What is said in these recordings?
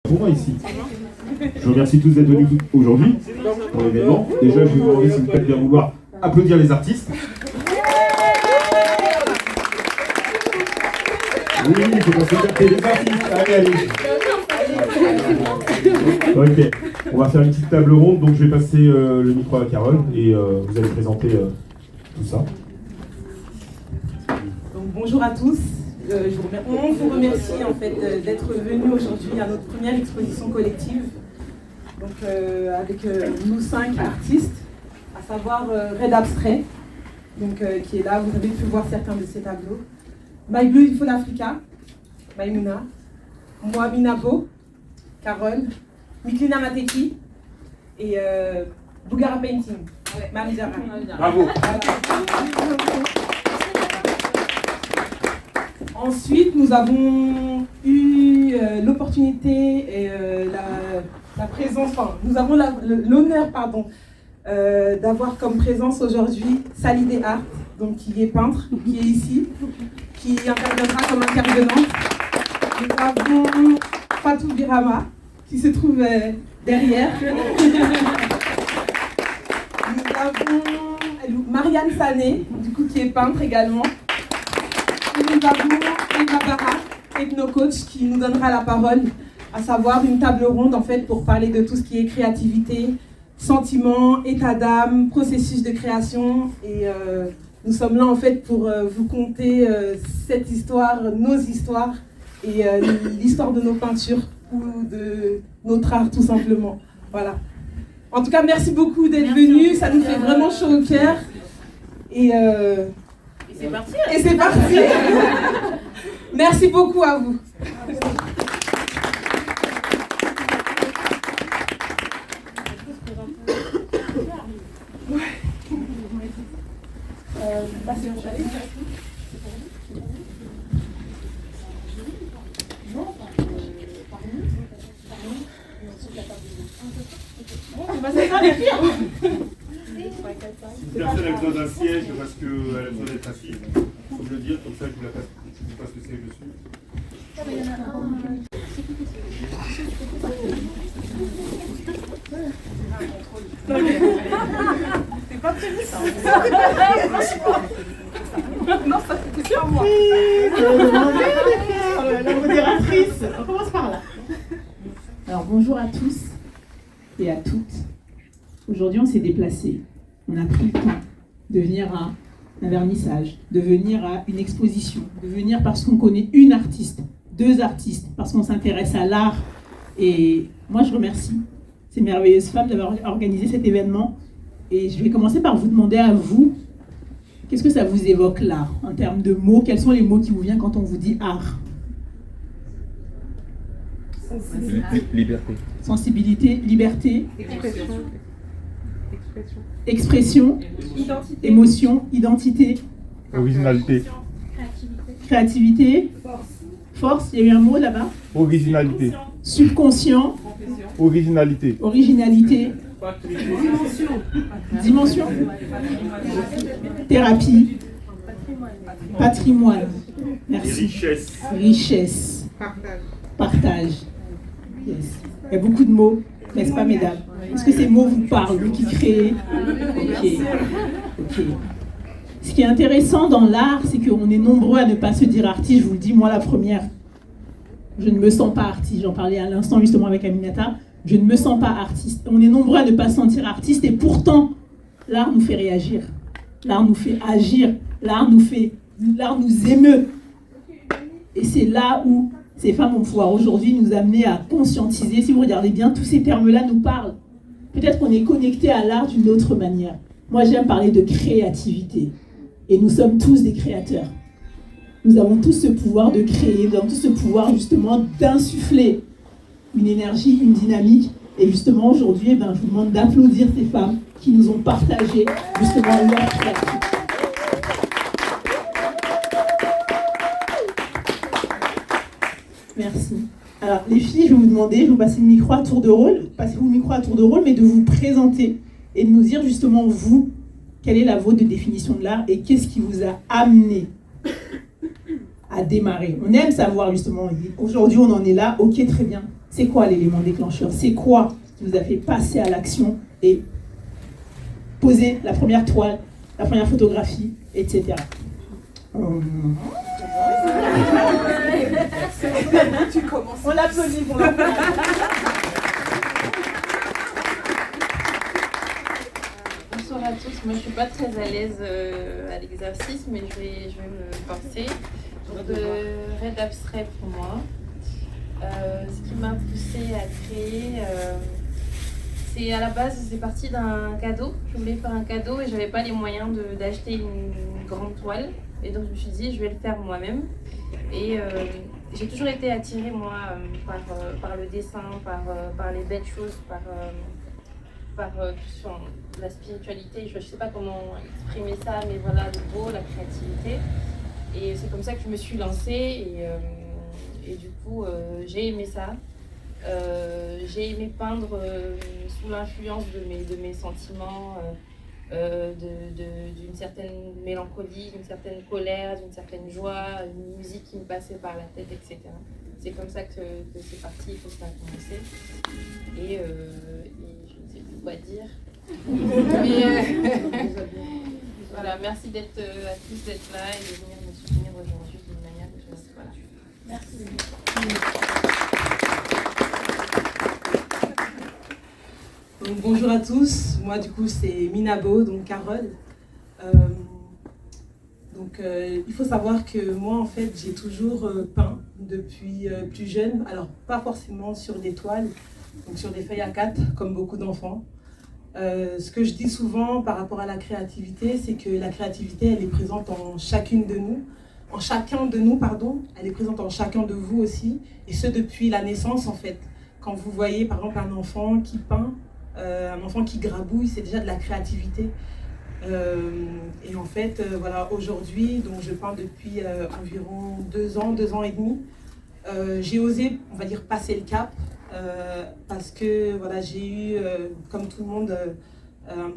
pour moi ici. Je remercie tous d'être venus aujourd'hui pour l'événement. Déjà, je vais vous demander, si vous faites bien vouloir, applaudir les artistes. Oui, il faut qu'on se capter les artistes. Allez. Ok, on va faire une petite table ronde, donc je vais passer le micro à Carole et vous allez présenter tout ça. Donc, bonjour à tous. On vous remercie en fait d'être venus aujourd'hui à notre première exposition collective. Donc avec nous 5 artistes, à savoir Red Abstrait, donc, qui est là, vous avez pu voir certains de ses tableaux. My Beautiful Africa, Maïmouna, moi Minabo, Carole, Miklina Mateki et Bougara Painting, Mamzara. Bravo. Ensuite, nous avons eu l'opportunité et la présence, enfin, nous avons l'honneur, d'avoir comme présence aujourd'hui Salidé Art, donc qui est peintre, qui est ici, qui interviendra comme intervenante. Nous avons Fatou Birama, qui se trouve derrière. Nous avons Marianne Sané, du coup, qui est peintre également. Et nous avons Eva Barra, ethno-coach, qui nous donnera la parole, à savoir une table ronde en fait pour parler de tout ce qui est créativité, sentiments, état d'âme, processus de création. Et nous sommes là en fait pour vous conter cette histoire, nos histoires et l'histoire de nos peintures ou de notre art tout simplement. Voilà. En tout cas, merci beaucoup d'être venus, ça nous fait vraiment chaud au cœur. Et c'est parti. Et c'est parti. Merci beaucoup à vous. Si personne a besoin d'un siège parce qu'elle a besoin d'être assise, il faut me le dire, comme ça je vous passe le siège dessus. C'est pas prévu ça. Non, ça c'était sur moi. La modératrice. On commence par là. Alors bonjour à tous et à toutes. Aujourd'hui on s'est déplacé. On a pris le temps de venir à un vernissage, de venir à une exposition, de venir parce qu'on connaît une artiste, 2 artistes, parce qu'on s'intéresse à l'art. Et moi je remercie ces merveilleuses femmes d'avoir organisé cet événement. Et je vais commencer par vous demander à vous, qu'est-ce que ça vous évoque l'art en termes de mots? Quels sont les mots qui vous viennent quand on vous dit art? Liberté. Sensibilité, liberté, Expression. émotion, identité, Originalité. créativité, force, il y a eu un mot là-bas, Originalité. subconscient, Originalité. originalité, dimension, thérapie, patrimoine, merci, richesse, partage. Yes. Il y a beaucoup de mots, n'est-ce pas mesdames? Est-ce que ces mots vous parlent, vous qui créez? Ok. Ce qui est intéressant dans l'art, c'est qu'on est nombreux à ne pas se dire artiste. Je vous le dis, moi la première, je ne me sens pas artiste. J'en parlais à l'instant justement avec Aminata. Je ne me sens pas artiste. On est nombreux à ne pas se sentir artiste et pourtant, l'art nous fait réagir. L'art nous fait agir. L'art nous émeut. Et c'est là où ces femmes vont pouvoir aujourd'hui nous amener à conscientiser. Si vous regardez bien, tous ces termes-là nous parlent. Peut-être qu'on est connecté à l'art d'une autre manière. Moi, j'aime parler de créativité. Et nous sommes tous des créateurs. Nous avons tous ce pouvoir de créer, nous avons tous ce pouvoir justement d'insuffler une énergie, une dynamique. Et justement, aujourd'hui, je vous demande d'applaudir ces femmes qui nous ont partagé justement leur créativité. Merci. Alors, les filles, je vais vous demander, je vais vous passer le micro à tour de rôle, passez-vous le micro à tour de rôle, mais de vous présenter et de nous dire justement, vous, quelle est la vôtre de définition de l'art et qu'est-ce qui vous a amené à démarrer. On aime savoir justement, aujourd'hui on en est là, ok, très bien. C'est quoi l'élément déclencheur? C'est quoi qui vous a fait passer à l'action et poser la première toile, la première photographie, etc. Tu commences. On l'applaudit pour l'applaudit. Bonsoir à tous. Moi, je suis pas très à l'aise à l'exercice, mais je vais me forcer. Donc, Red Abstrait pour moi. Ce qui m'a poussée à créer, c'est à la base, c'est parti d'un cadeau. Je voulais faire un cadeau et j'avais pas les moyens d'acheter une grande toile. Et donc, je me suis dit, je vais le faire moi-même. Et j'ai toujours été attirée, moi, par le dessin, par les belles choses, par la spiritualité. Je ne sais pas comment exprimer ça, mais voilà, le beau, la créativité. Et c'est comme ça que je me suis lancée. Et du coup, j'ai aimé ça. J'ai aimé peindre sous l'influence de mes sentiments, d'une certaine mélancolie, d'une certaine colère, d'une certaine joie, une musique qui me passait par la tête, etc. C'est comme ça que c'est parti, que ça a commencé. Et je ne sais plus quoi dire. Mais voilà, merci à tous d'être là et de venir me soutenir aujourd'hui d'une manière que je voilà. Merci. Donc, bonjour à tous, moi du coup c'est Minabo, donc Carole. Il faut savoir que moi en fait j'ai toujours peint depuis plus jeune, alors pas forcément sur des toiles, donc sur des feuilles A4 comme beaucoup d'enfants. Ce que je dis souvent par rapport à la créativité, c'est que la créativité elle est présente en chacune de nous, elle est présente en chacun de vous aussi, et ce depuis la naissance en fait. Quand vous voyez par exemple un enfant qui peint, un enfant qui grabouille, c'est déjà de la créativité. Et en fait, voilà, aujourd'hui, donc je peins depuis environ 2 ans et demi. J'ai osé, on va dire, passer le cap parce que voilà, j'ai eu, comme tout le monde, un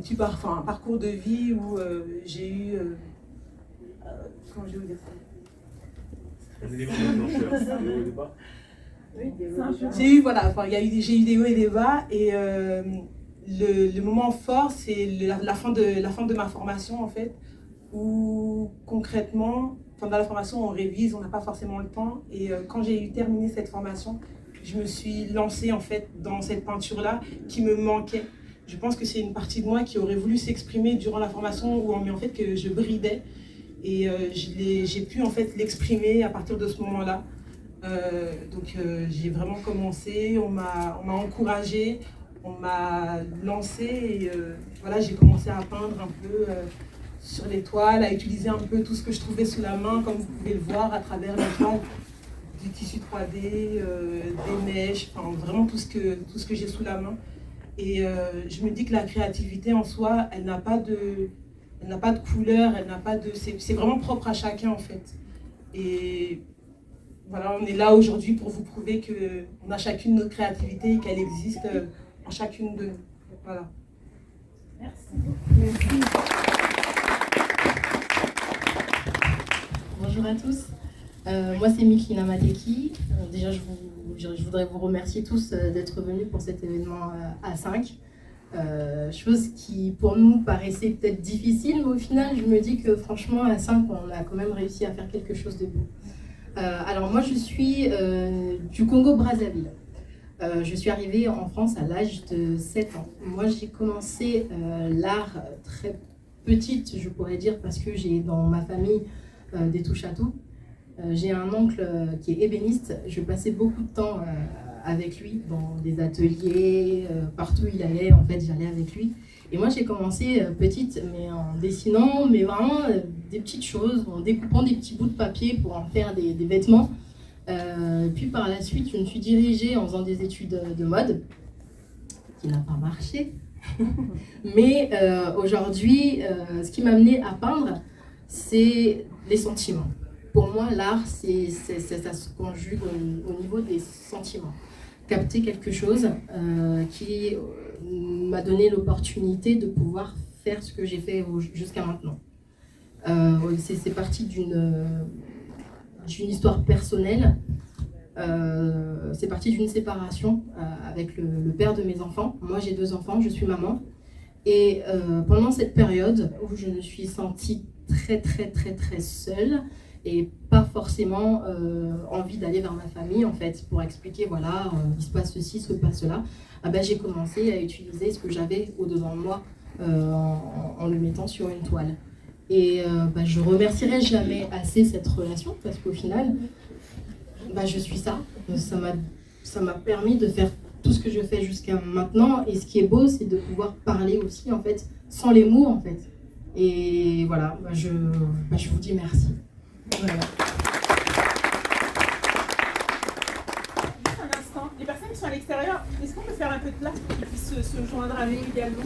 parcours de vie où j'ai eu, comment je vais vous dire ça? Un élément déclencheur. J'ai eu, voilà, j'ai eu des hauts et des bas, et le moment fort, c'est la fin de ma formation, en fait, où concrètement, pendant la formation, on révise, on n'a pas forcément le temps, et quand j'ai terminé cette formation, je me suis lancée, en fait, dans cette peinture-là qui me manquait. Je pense que c'est une partie de moi qui aurait voulu s'exprimer durant la formation, où en fait, que je bridais, et j'ai pu, en fait, l'exprimer à partir de ce moment-là. J'ai vraiment commencé, on m'a encouragée, on m'a lancé, et voilà, j'ai commencé à peindre un peu sur les toiles, à utiliser un peu tout ce que je trouvais sous la main, comme vous pouvez le voir à travers les toiles, du tissu 3D, des mèches, enfin vraiment tout ce que j'ai sous la main. Et je me dis que la créativité en soi, elle n'a pas de couleur, c'est vraiment propre à chacun en fait. Et voilà, on est là aujourd'hui pour vous prouver qu'on a chacune notre créativité et qu'elle existe en chacune de nous. Voilà. Merci. Bonjour à tous. Moi, c'est Miklina Mateki. Déjà, je voudrais vous remercier tous d'être venus pour cet événement A5. Chose qui, pour nous, paraissait peut-être difficile, mais au final, je me dis que franchement, à 5, on a quand même réussi à faire quelque chose de beau. Alors moi, je suis du Congo-Brazzaville. Je suis arrivée en France à l'âge de 7 ans. Moi, j'ai commencé l'art très petite, je pourrais dire, parce que j'ai dans ma famille des touche-à-tout. J'ai un oncle qui est ébéniste. Je passais beaucoup de temps avec lui dans des ateliers, partout où il allait, en fait, j'allais avec lui. Et moi, j'ai commencé petite, mais en dessinant, mais vraiment des petites choses, en découpant des petits bouts de papier pour en faire des vêtements. Puis par la suite, je me suis dirigée en faisant des études de mode, qui n'a pas marché. Mais aujourd'hui, ce qui m'a amenée à peindre, c'est les sentiments. Pour moi, l'art, ça se conjugue au niveau des sentiments. Capter quelque chose qui m'a donné l'opportunité de pouvoir faire ce que j'ai fait jusqu'à maintenant. C'est parti d'une histoire personnelle C'est parti d'une séparation avec le père de mes enfants. Moi, j'ai 2 enfants, je suis maman. Et pendant cette période où je me suis sentie très seule et pas forcément envie d'aller vers ma famille, en fait, pour expliquer, voilà, il se passe ceci, il se passe cela, j'ai commencé à utiliser ce que j'avais au-dedans de moi en le mettant sur une toile. Et je remercierai jamais assez cette relation parce qu'au final, je suis ça. Ça m'a permis de faire tout ce que je fais jusqu'à maintenant. Et ce qui est beau, c'est de pouvoir parler aussi, en fait, sans les mots, en fait. Et voilà, je vous dis merci. Voilà. Un instant, les personnes qui sont à l'extérieur, est-ce qu'on peut faire un peu de place pour qu'ils puissent se joindre à nous également?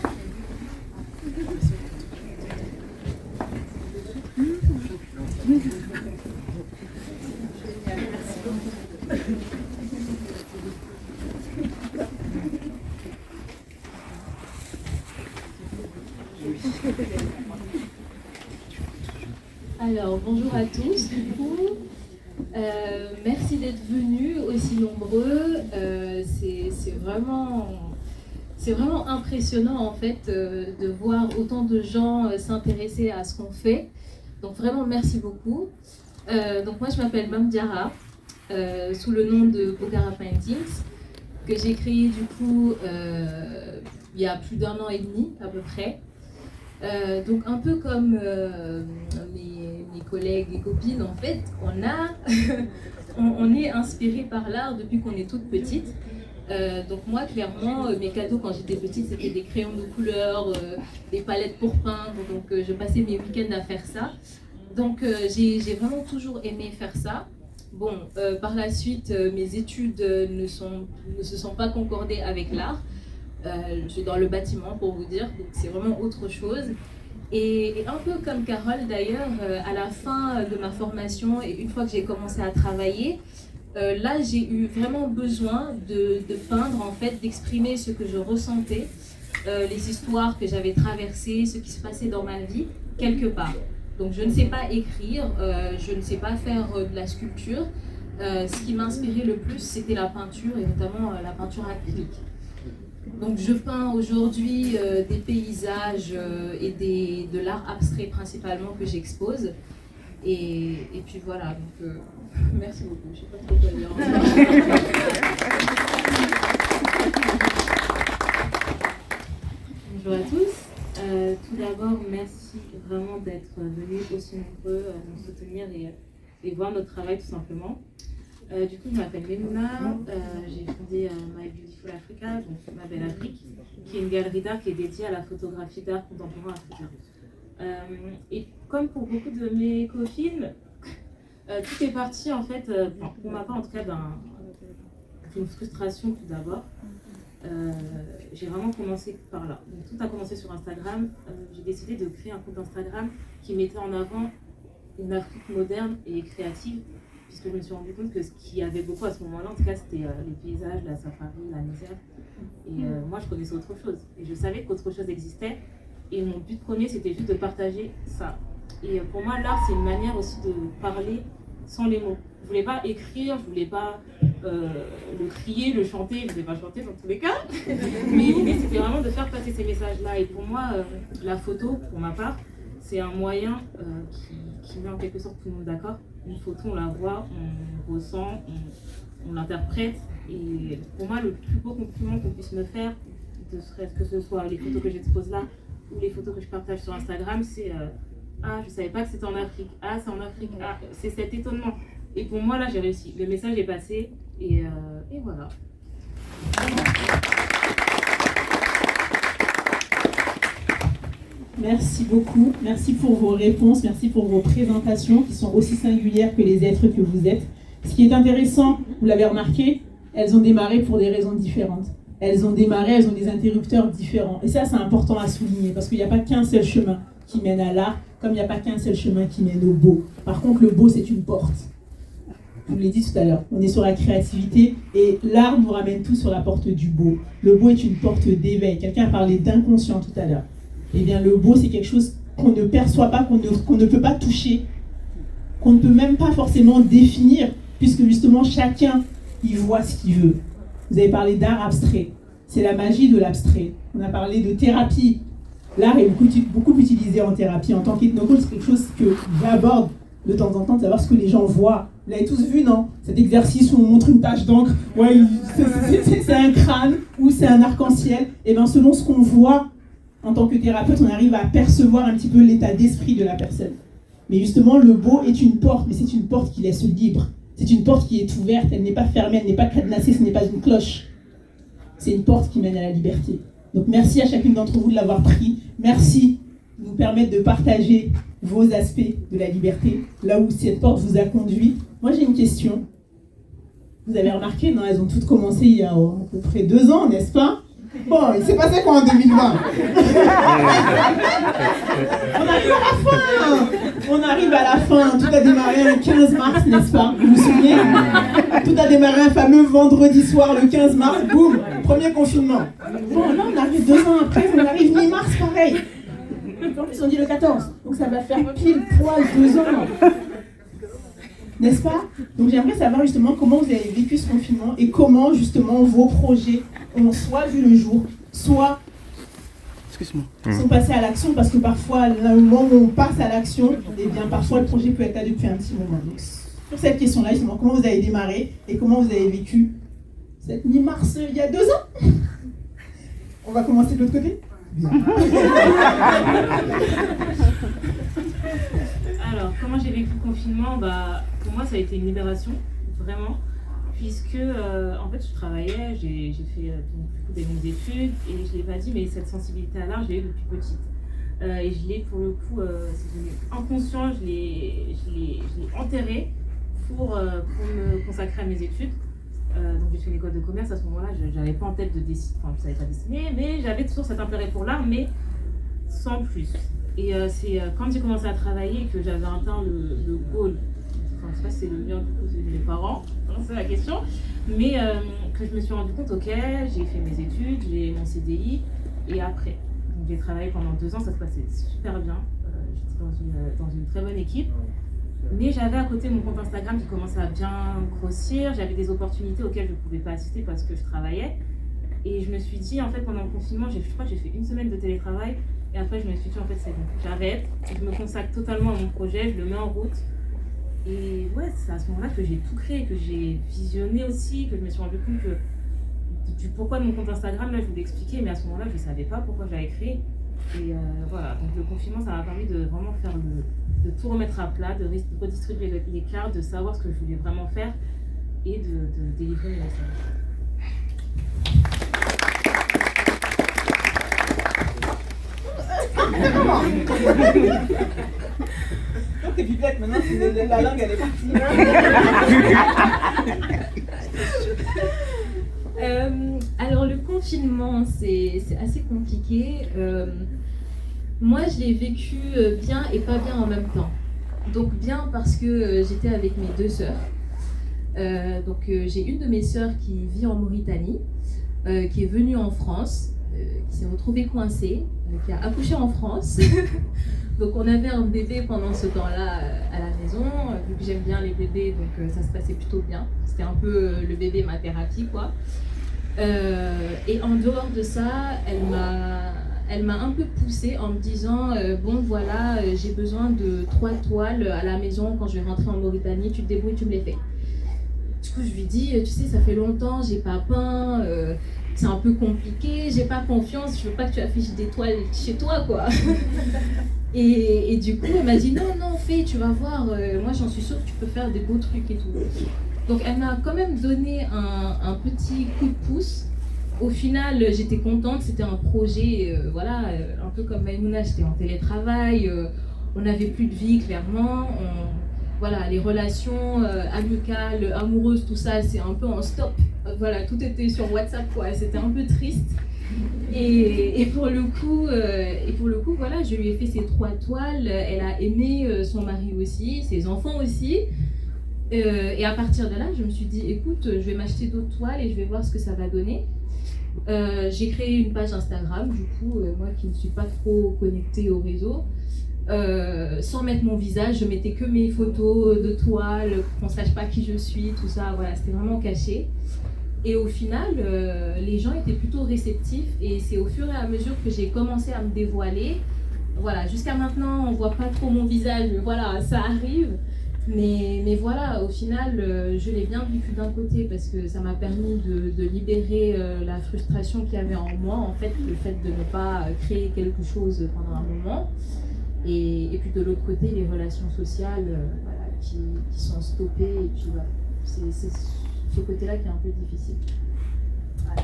Alors, bonjour à tous, du coup. Merci d'être venus aussi nombreux. C'est vraiment impressionnant, en fait, de voir autant de gens s'intéresser à ce qu'on fait. Donc, vraiment, merci beaucoup. Donc, moi, je m'appelle Mam Diarra, sous le nom de Bokara Paintings, que j'ai créé, du coup, il y a plus d'1 an et demi, à peu près. Donc un peu comme mes collègues et copines, en fait, on est inspiré par l'art depuis qu'on est toute petite. Donc moi, clairement, mes cadeaux quand j'étais petite, c'était des crayons de couleur, des palettes pour peindre. Donc je passais mes week-ends à faire ça. Donc j'ai vraiment toujours aimé faire ça. Bon, par la suite, mes études ne se sont pas concordées avec l'art. Je suis dans le bâtiment pour vous dire, donc c'est vraiment autre chose. Et un peu comme Carole d'ailleurs, à la fin de ma formation et une fois que j'ai commencé à travailler, là j'ai eu vraiment besoin de peindre, en fait, d'exprimer ce que je ressentais, les histoires que j'avais traversées, ce qui se passait dans ma vie, quelque part. Donc je ne sais pas écrire, je ne sais pas faire de la sculpture. Ce qui m'inspirait le plus, c'était la peinture et notamment la peinture acrylique. Donc je peins aujourd'hui des paysages et de l'art abstrait principalement que j'expose. Et puis voilà, donc merci beaucoup, je ne sais pas trop quoi dire. Bonjour à tous. Tout d'abord, merci vraiment d'être venus aussi nombreux nous soutenir et voir notre travail tout simplement. Du coup, je m'appelle Memouna, j'ai fondé My Beautiful Africa, donc Ma Belle Afrique, qui est une galerie d'art qui est dédiée à la photographie d'art contemporain africain. Et comme pour beaucoup de mes copines, tout est parti en fait, pour ma part en tout cas, d'une frustration tout d'abord. J'ai vraiment commencé par là. Donc, tout a commencé sur Instagram. J'ai décidé de créer un compte Instagram qui mettait en avant une Afrique moderne et créative, puisque je me suis rendu compte que ce qu'il y avait beaucoup à ce moment-là, en tout cas, c'était les paysages, la safari, la misère. Et moi, je connaissais autre chose. Et je savais qu'autre chose existait. Et mon but premier, c'était juste de partager ça. Et pour moi, l'art, c'est une manière aussi de parler sans les mots. Je voulais pas écrire, je voulais pas le crier, le chanter, je voulais pas chanter dans tous les cas. Mais l'idée, c'était vraiment de faire passer ces messages-là. Et pour moi, la photo, pour ma part, c'est un moyen qui met en quelque sorte tout le monde d'accord. Une photo, on la voit, on ressent, on l'interprète. Et pour moi, le plus beau compliment qu'on puisse me faire, que ce soit les photos que j'expose là ou les photos que je partage sur Instagram, c'est ah, je savais pas que c'était en Afrique. Ah, c'est en Afrique. Ah, c'est cet étonnement. Et pour moi, là, j'ai réussi. Le message est passé. Et voilà. Merci beaucoup. Merci pour vos réponses. Merci pour vos présentations qui sont aussi singulières que les êtres que vous êtes. Ce qui est intéressant, vous l'avez remarqué, elles ont démarré pour des raisons différentes. Elles ont des interrupteurs différents. Et ça, c'est important à souligner parce qu'il n'y a pas qu'un seul chemin qui mène à l'art, comme il n'y a pas qu'un seul chemin qui mène au beau. Par contre, le beau, c'est une porte. Je vous l'ai dit tout à l'heure, on est sur la créativité et l'art nous ramène tous sur la porte du beau. Le beau est une porte d'éveil. Quelqu'un a parlé d'inconscient tout à l'heure. Eh bien, le beau, c'est quelque chose qu'on ne perçoit pas, qu'on ne peut pas toucher, qu'on ne peut même pas forcément définir, puisque justement, chacun il voit ce qu'il veut. Vous avez parlé d'art abstrait. C'est la magie de l'abstrait. On a parlé de thérapie. L'art est beaucoup utilisé en thérapie. En tant qu'ethnocoach, c'est quelque chose que j'aborde de temps en temps, de savoir ce que les gens voient. Vous l'avez tous vu, non? Cet exercice où on montre une tache d'encre, ouais, c'est un crâne ou c'est un arc-en-ciel. Et bien selon ce qu'on voit, en tant que thérapeute, on arrive à percevoir un petit peu l'état d'esprit de la personne. Mais justement, le beau est une porte, mais c'est une porte qui laisse libre. C'est une porte qui est ouverte, elle n'est pas fermée, elle n'est pas cadenassée, ce n'est pas une cloche. C'est une porte qui mène à la liberté. Donc merci à chacune d'entre vous de l'avoir pris. Merci de nous permettre de partager vos aspects de la liberté, là où cette porte vous a conduit. Moi j'ai une question. Vous avez remarqué, non, elles ont toutes commencé il y a à peu près 2 ans, n'est-ce pas? Bon, il s'est passé quoi en 2020? On arrive à la fin. On arrive à la fin. Tout a démarré un 15 mars, n'est-ce pas? Vous vous souvenez? Tout a démarré un fameux vendredi soir, le 15 mars. Boum, premier confinement. Bon, là, on arrive 2 ans après. On arrive mi-mars, pareil. En plus, on dit le 14. Donc, ça va faire pile poil 2 ans. N'est-ce pas? Donc, j'aimerais savoir justement comment vous avez vécu ce confinement et comment, justement, vos projets ont soit vu le jour, soit sont passés à l'action, parce que parfois, au moment où on passe à l'action, eh bien, parfois, le projet peut être là depuis un petit moment. Donc, sur cette question-là, justement, comment vous avez démarré et comment vous avez vécu cette mi-mars il y a 2 ans? On va commencer de l'autre côté? Bien. Alors, comment j'ai vécu le confinement? Pour moi, ça a été une libération, vraiment. Puisque, en fait, je travaillais, j'ai fait des longues études, et je ne l'ai pas dit, mais cette sensibilité à l'art, je l'ai eue depuis petite. Et je l'ai, pour le coup, c'est devenu inconscient, je l'ai enterré pour me consacrer à mes études. Donc j'ai fait l'école de commerce. À ce moment-là, je n'avais pas en tête de dessiner, enfin je ne savais pas dessiner, mais j'avais toujours cet intérêt pour l'art, mais sans plus. Et c'est quand j'ai commencé à travailler que j'avais atteint le goal, enfin je sais pas si c'est le mien, du coup c'est mes parents, c'est la question, mais que je me suis rendu compte, ok, j'ai fait mes études, j'ai mon CDI, et après. Donc j'ai travaillé pendant 2 ans, ça se passait super bien, j'étais dans une très bonne équipe. Mais j'avais à côté mon compte Instagram qui commençait à bien grossir, j'avais des opportunités auxquelles je ne pouvais pas assister parce que je travaillais. Et je me suis dit, en fait, pendant le confinement, je crois que j'ai fait 1 semaine de télétravail. Et après, je me suis dit, en fait, c'est bon, j'arrête, je me consacre totalement à mon projet, je le mets en route. Et ouais, c'est à ce moment-là que j'ai tout créé, que j'ai visionné aussi, que je me suis rendu compte que du pourquoi de mon compte Instagram, là, je vous l'expliquais, mais à ce moment-là, je ne savais pas pourquoi j'avais créé. Et voilà, donc le confinement, ça m'a permis de vraiment faire de tout remettre à plat, de redistribuer les cartes, de savoir ce que je voulais vraiment faire et de délivrer mes messages. Donc, pipette, maintenant, la langue, elle est partie. Alors, le confinement, c'est assez compliqué. Moi, je l'ai vécu bien et pas bien en même temps. Donc, bien parce que j'étais avec mes 2 sœurs. J'ai une de mes sœurs qui vit en Mauritanie, qui est venue en France, qui s'est retrouvée coincée, qui a accouché en France. Donc on avait un bébé pendant ce temps-là à la maison, vu que j'aime bien les bébés, donc ça se passait plutôt bien. C'était un peu le bébé, ma thérapie, quoi. Et en dehors de ça, elle m'a un peu poussée en me disant bon voilà, j'ai besoin de 3 toiles à la maison quand je vais rentrer en Mauritanie, tu te débrouilles, tu me les fais. Du coup, je lui dis, tu sais, ça fait longtemps, j'ai pas peint, c'est un peu compliqué, j'ai pas confiance, je veux pas que tu affiches des toiles chez toi, quoi. Et du coup, elle m'a dit, non, fais, tu vas voir, moi j'en suis sûre que tu peux faire des beaux trucs et tout. Donc elle m'a quand même donné un petit coup de pouce. Au final, j'étais contente, c'était un projet, voilà, un peu comme Maïmouna, j'étais en télétravail, on n'avait plus de vie, clairement. Voilà, les relations amicales, amoureuses, tout ça, c'est un peu en stop. Voilà, tout était sur WhatsApp, quoi. C'était un peu triste. Et pour le coup, voilà, je lui ai fait ces 3 toiles. Elle a aimé son mari aussi, ses enfants aussi. Et à partir de là, je me suis dit, écoute, je vais m'acheter d'autres toiles et je vais voir ce que ça va donner. J'ai créé une page Instagram, du coup, moi qui ne suis pas trop connectée au réseau. sans mettre mon visage, je mettais que mes photos de toile, pour qu'on ne sache pas qui je suis, tout ça, voilà, c'était vraiment caché. Et au final, les gens étaient plutôt réceptifs et c'est au fur et à mesure que j'ai commencé à me dévoiler. Voilà, jusqu'à maintenant, on ne voit pas trop mon visage, mais voilà, ça arrive. Mais voilà, au final, je l'ai bien vécu d'un côté parce que ça m'a permis de libérer la frustration qu'il y avait en moi, en fait, le fait de ne pas créer quelque chose pendant un moment. Et puis de l'autre côté, les relations sociales voilà, qui sont stoppées. Et puis voilà, c'est ce côté-là qui est un peu difficile. Voilà.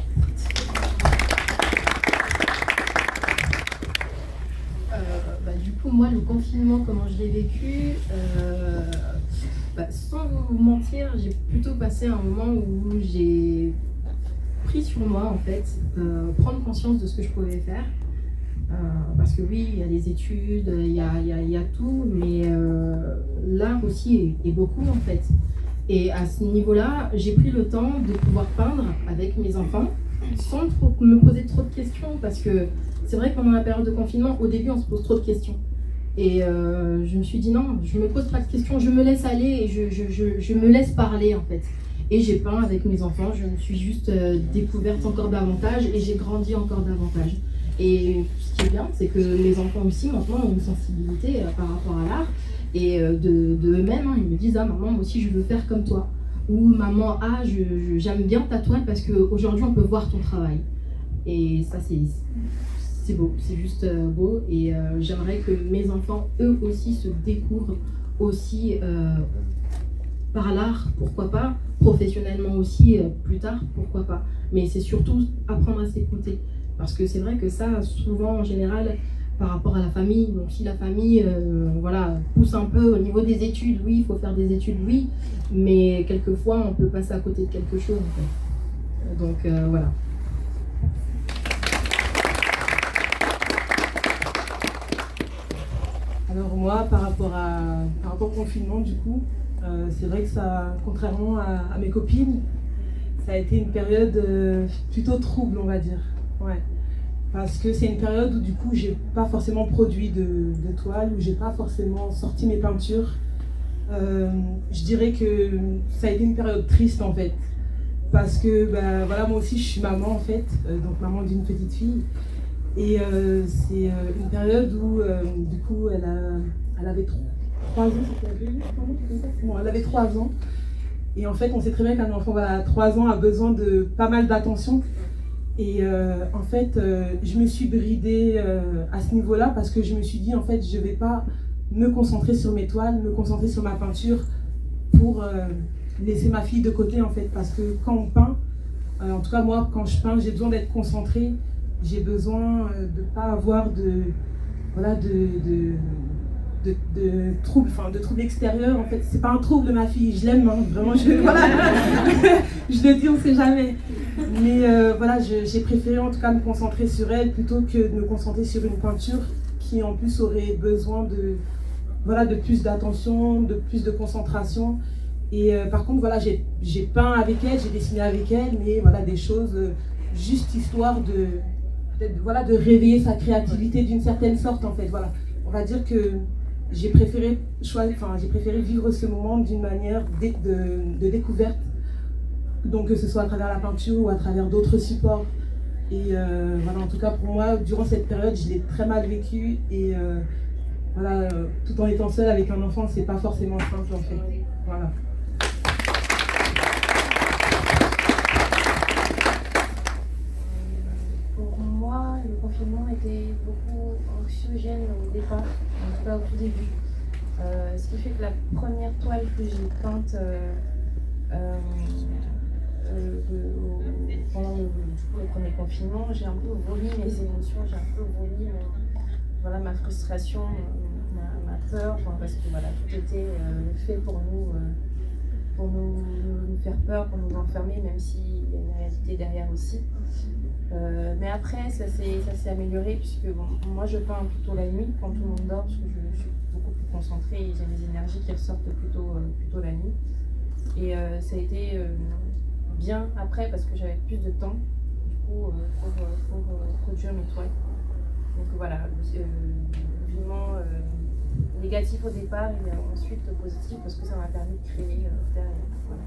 Du coup, moi, le confinement, comment je l'ai vécu, sans vous mentir, j'ai plutôt passé un moment où j'ai pris sur moi, en fait, prendre conscience de ce que je pouvais faire. Parce que oui, il y a les études, il y a tout, mais l'art aussi est beaucoup, en fait. Et à ce niveau-là, j'ai pris le temps de pouvoir peindre avec mes enfants sans trop me poser trop de questions, parce que c'est vrai que pendant la période de confinement, au début, on se pose trop de questions. Et je me suis dit non, je me pose pas de questions, je me laisse aller et je me laisse parler en fait. Et j'ai peint avec mes enfants, je me suis juste découverte encore davantage et j'ai grandi encore davantage. Et ce qui est bien, c'est que les enfants aussi maintenant ont une sensibilité par rapport à l'art et de eux-mêmes, hein, ils me disent ah maman moi aussi je veux faire comme toi. Ou maman ah j'aime bien ta toile parce qu'aujourd'hui on peut voir ton travail. Et ça c'est beau, c'est juste beau et j'aimerais que mes enfants, eux aussi, se découvrent aussi par l'art, pourquoi pas, professionnellement aussi, plus tard, pourquoi pas. Mais c'est surtout apprendre à s'écouter. Parce que c'est vrai que ça, souvent, en général, par rapport à la famille, donc si la famille voilà, pousse un peu au niveau des études, oui, il faut faire des études, oui, mais quelquefois, on peut passer à côté de quelque chose, en fait. Donc voilà. Alors moi, par rapport au confinement, du coup, c'est vrai que ça, contrairement à mes copines, ça a été une période plutôt trouble, on va dire. Ouais. Parce que c'est une période où du coup, j'ai pas forcément produit de toile, où j'ai pas forcément sorti mes peintures. Je dirais que ça a été une période triste en fait. Parce que voilà, moi aussi, je suis maman en fait, donc maman d'une petite fille. Et c'est une période où, du coup, elle avait 3 ans, bon, elle avait 3 ans. Et en fait, on sait très bien qu'un enfant à 3 ans a besoin de pas mal d'attention. Et en fait, je me suis bridée à ce niveau-là parce que je me suis dit, en fait, je ne vais pas me concentrer sur mes toiles, me concentrer sur ma peinture pour laisser ma fille de côté, en fait. Parce que quand on peint, en tout cas moi, quand je peins, j'ai besoin d'être concentrée. J'ai besoin de ne pas avoir de troubles, de troubles extérieurs. En fait, c'est pas un trouble de ma fille, je l'aime, hein, vraiment, voilà. Je le dis, on sait jamais. Mais voilà, j'ai préféré en tout cas me concentrer sur elle plutôt que de me concentrer sur une peinture qui en plus aurait besoin de plus d'attention, de plus de concentration. Et par contre, voilà, j'ai peint avec elle, j'ai dessiné avec elle, mais voilà, des choses juste histoire de réveiller sa créativité d'une certaine sorte en fait. Voilà. On va dire que j'ai préféré vivre ce moment d'une manière de découverte, donc que ce soit à travers la peinture ou à travers d'autres supports. Et voilà, en tout cas pour moi, durant cette période, je l'ai très mal vécu et voilà, tout en étant seule avec un enfant, c'est pas forcément simple en fait. Voilà. Le confinement était beaucoup anxiogène au départ, en tout cas au tout début. Ce qui fait que la première toile que j'ai peinte pendant le premier confinement, j'ai un peu vomi mes émotions, j'ai un peu vomi voilà, ma frustration, ma peur, parce que voilà, tout était fait pour nous faire peur, pour nous enfermer, même s'il y a une réalité derrière aussi. Mais après, ça s'est amélioré puisque bon, moi je peins plutôt la nuit quand tout le monde dort parce que je suis beaucoup plus concentrée et j'ai mes énergies qui ressortent plutôt la nuit. Et ça a été bien après parce que j'avais plus de temps du coup pour produire mes toiles. Donc voilà, vivement négatif au départ et ensuite positif parce que ça m'a permis de créer derrière. Voilà.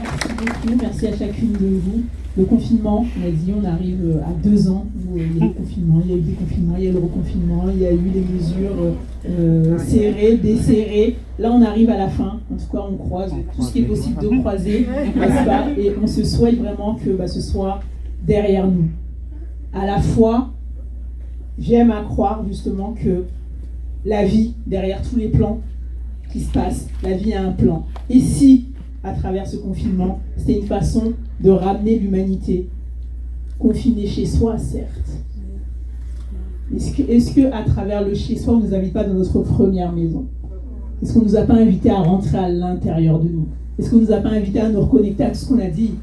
Merci beaucoup, merci à chacune de vous. Le confinement, on a dit, on arrive à 2 ans où il y a eu le confinement, il y a eu des confinements, il y a eu le reconfinement, il y a eu les mesures serrées, desserrées. Là, on arrive à la fin. En tout cas, on croise tout ce qui est possible de croiser, n'est-ce pas ? Et on se souhaite vraiment que ce soit derrière nous. À la fois, j'aime à croire justement que la vie, derrière tous les plans qui se passent, la vie a un plan. Et si, à travers ce confinement, c'était une façon de ramener l'humanité, confinée chez soi, certes. Est-ce que à travers le chez soi, on ne nous invite pas dans notre première maison ? Est-ce qu'on ne nous a pas invités à rentrer à l'intérieur de nous ? Est-ce qu'on ne nous a pas invités à nous reconnecter à tout ce qu'on a dit,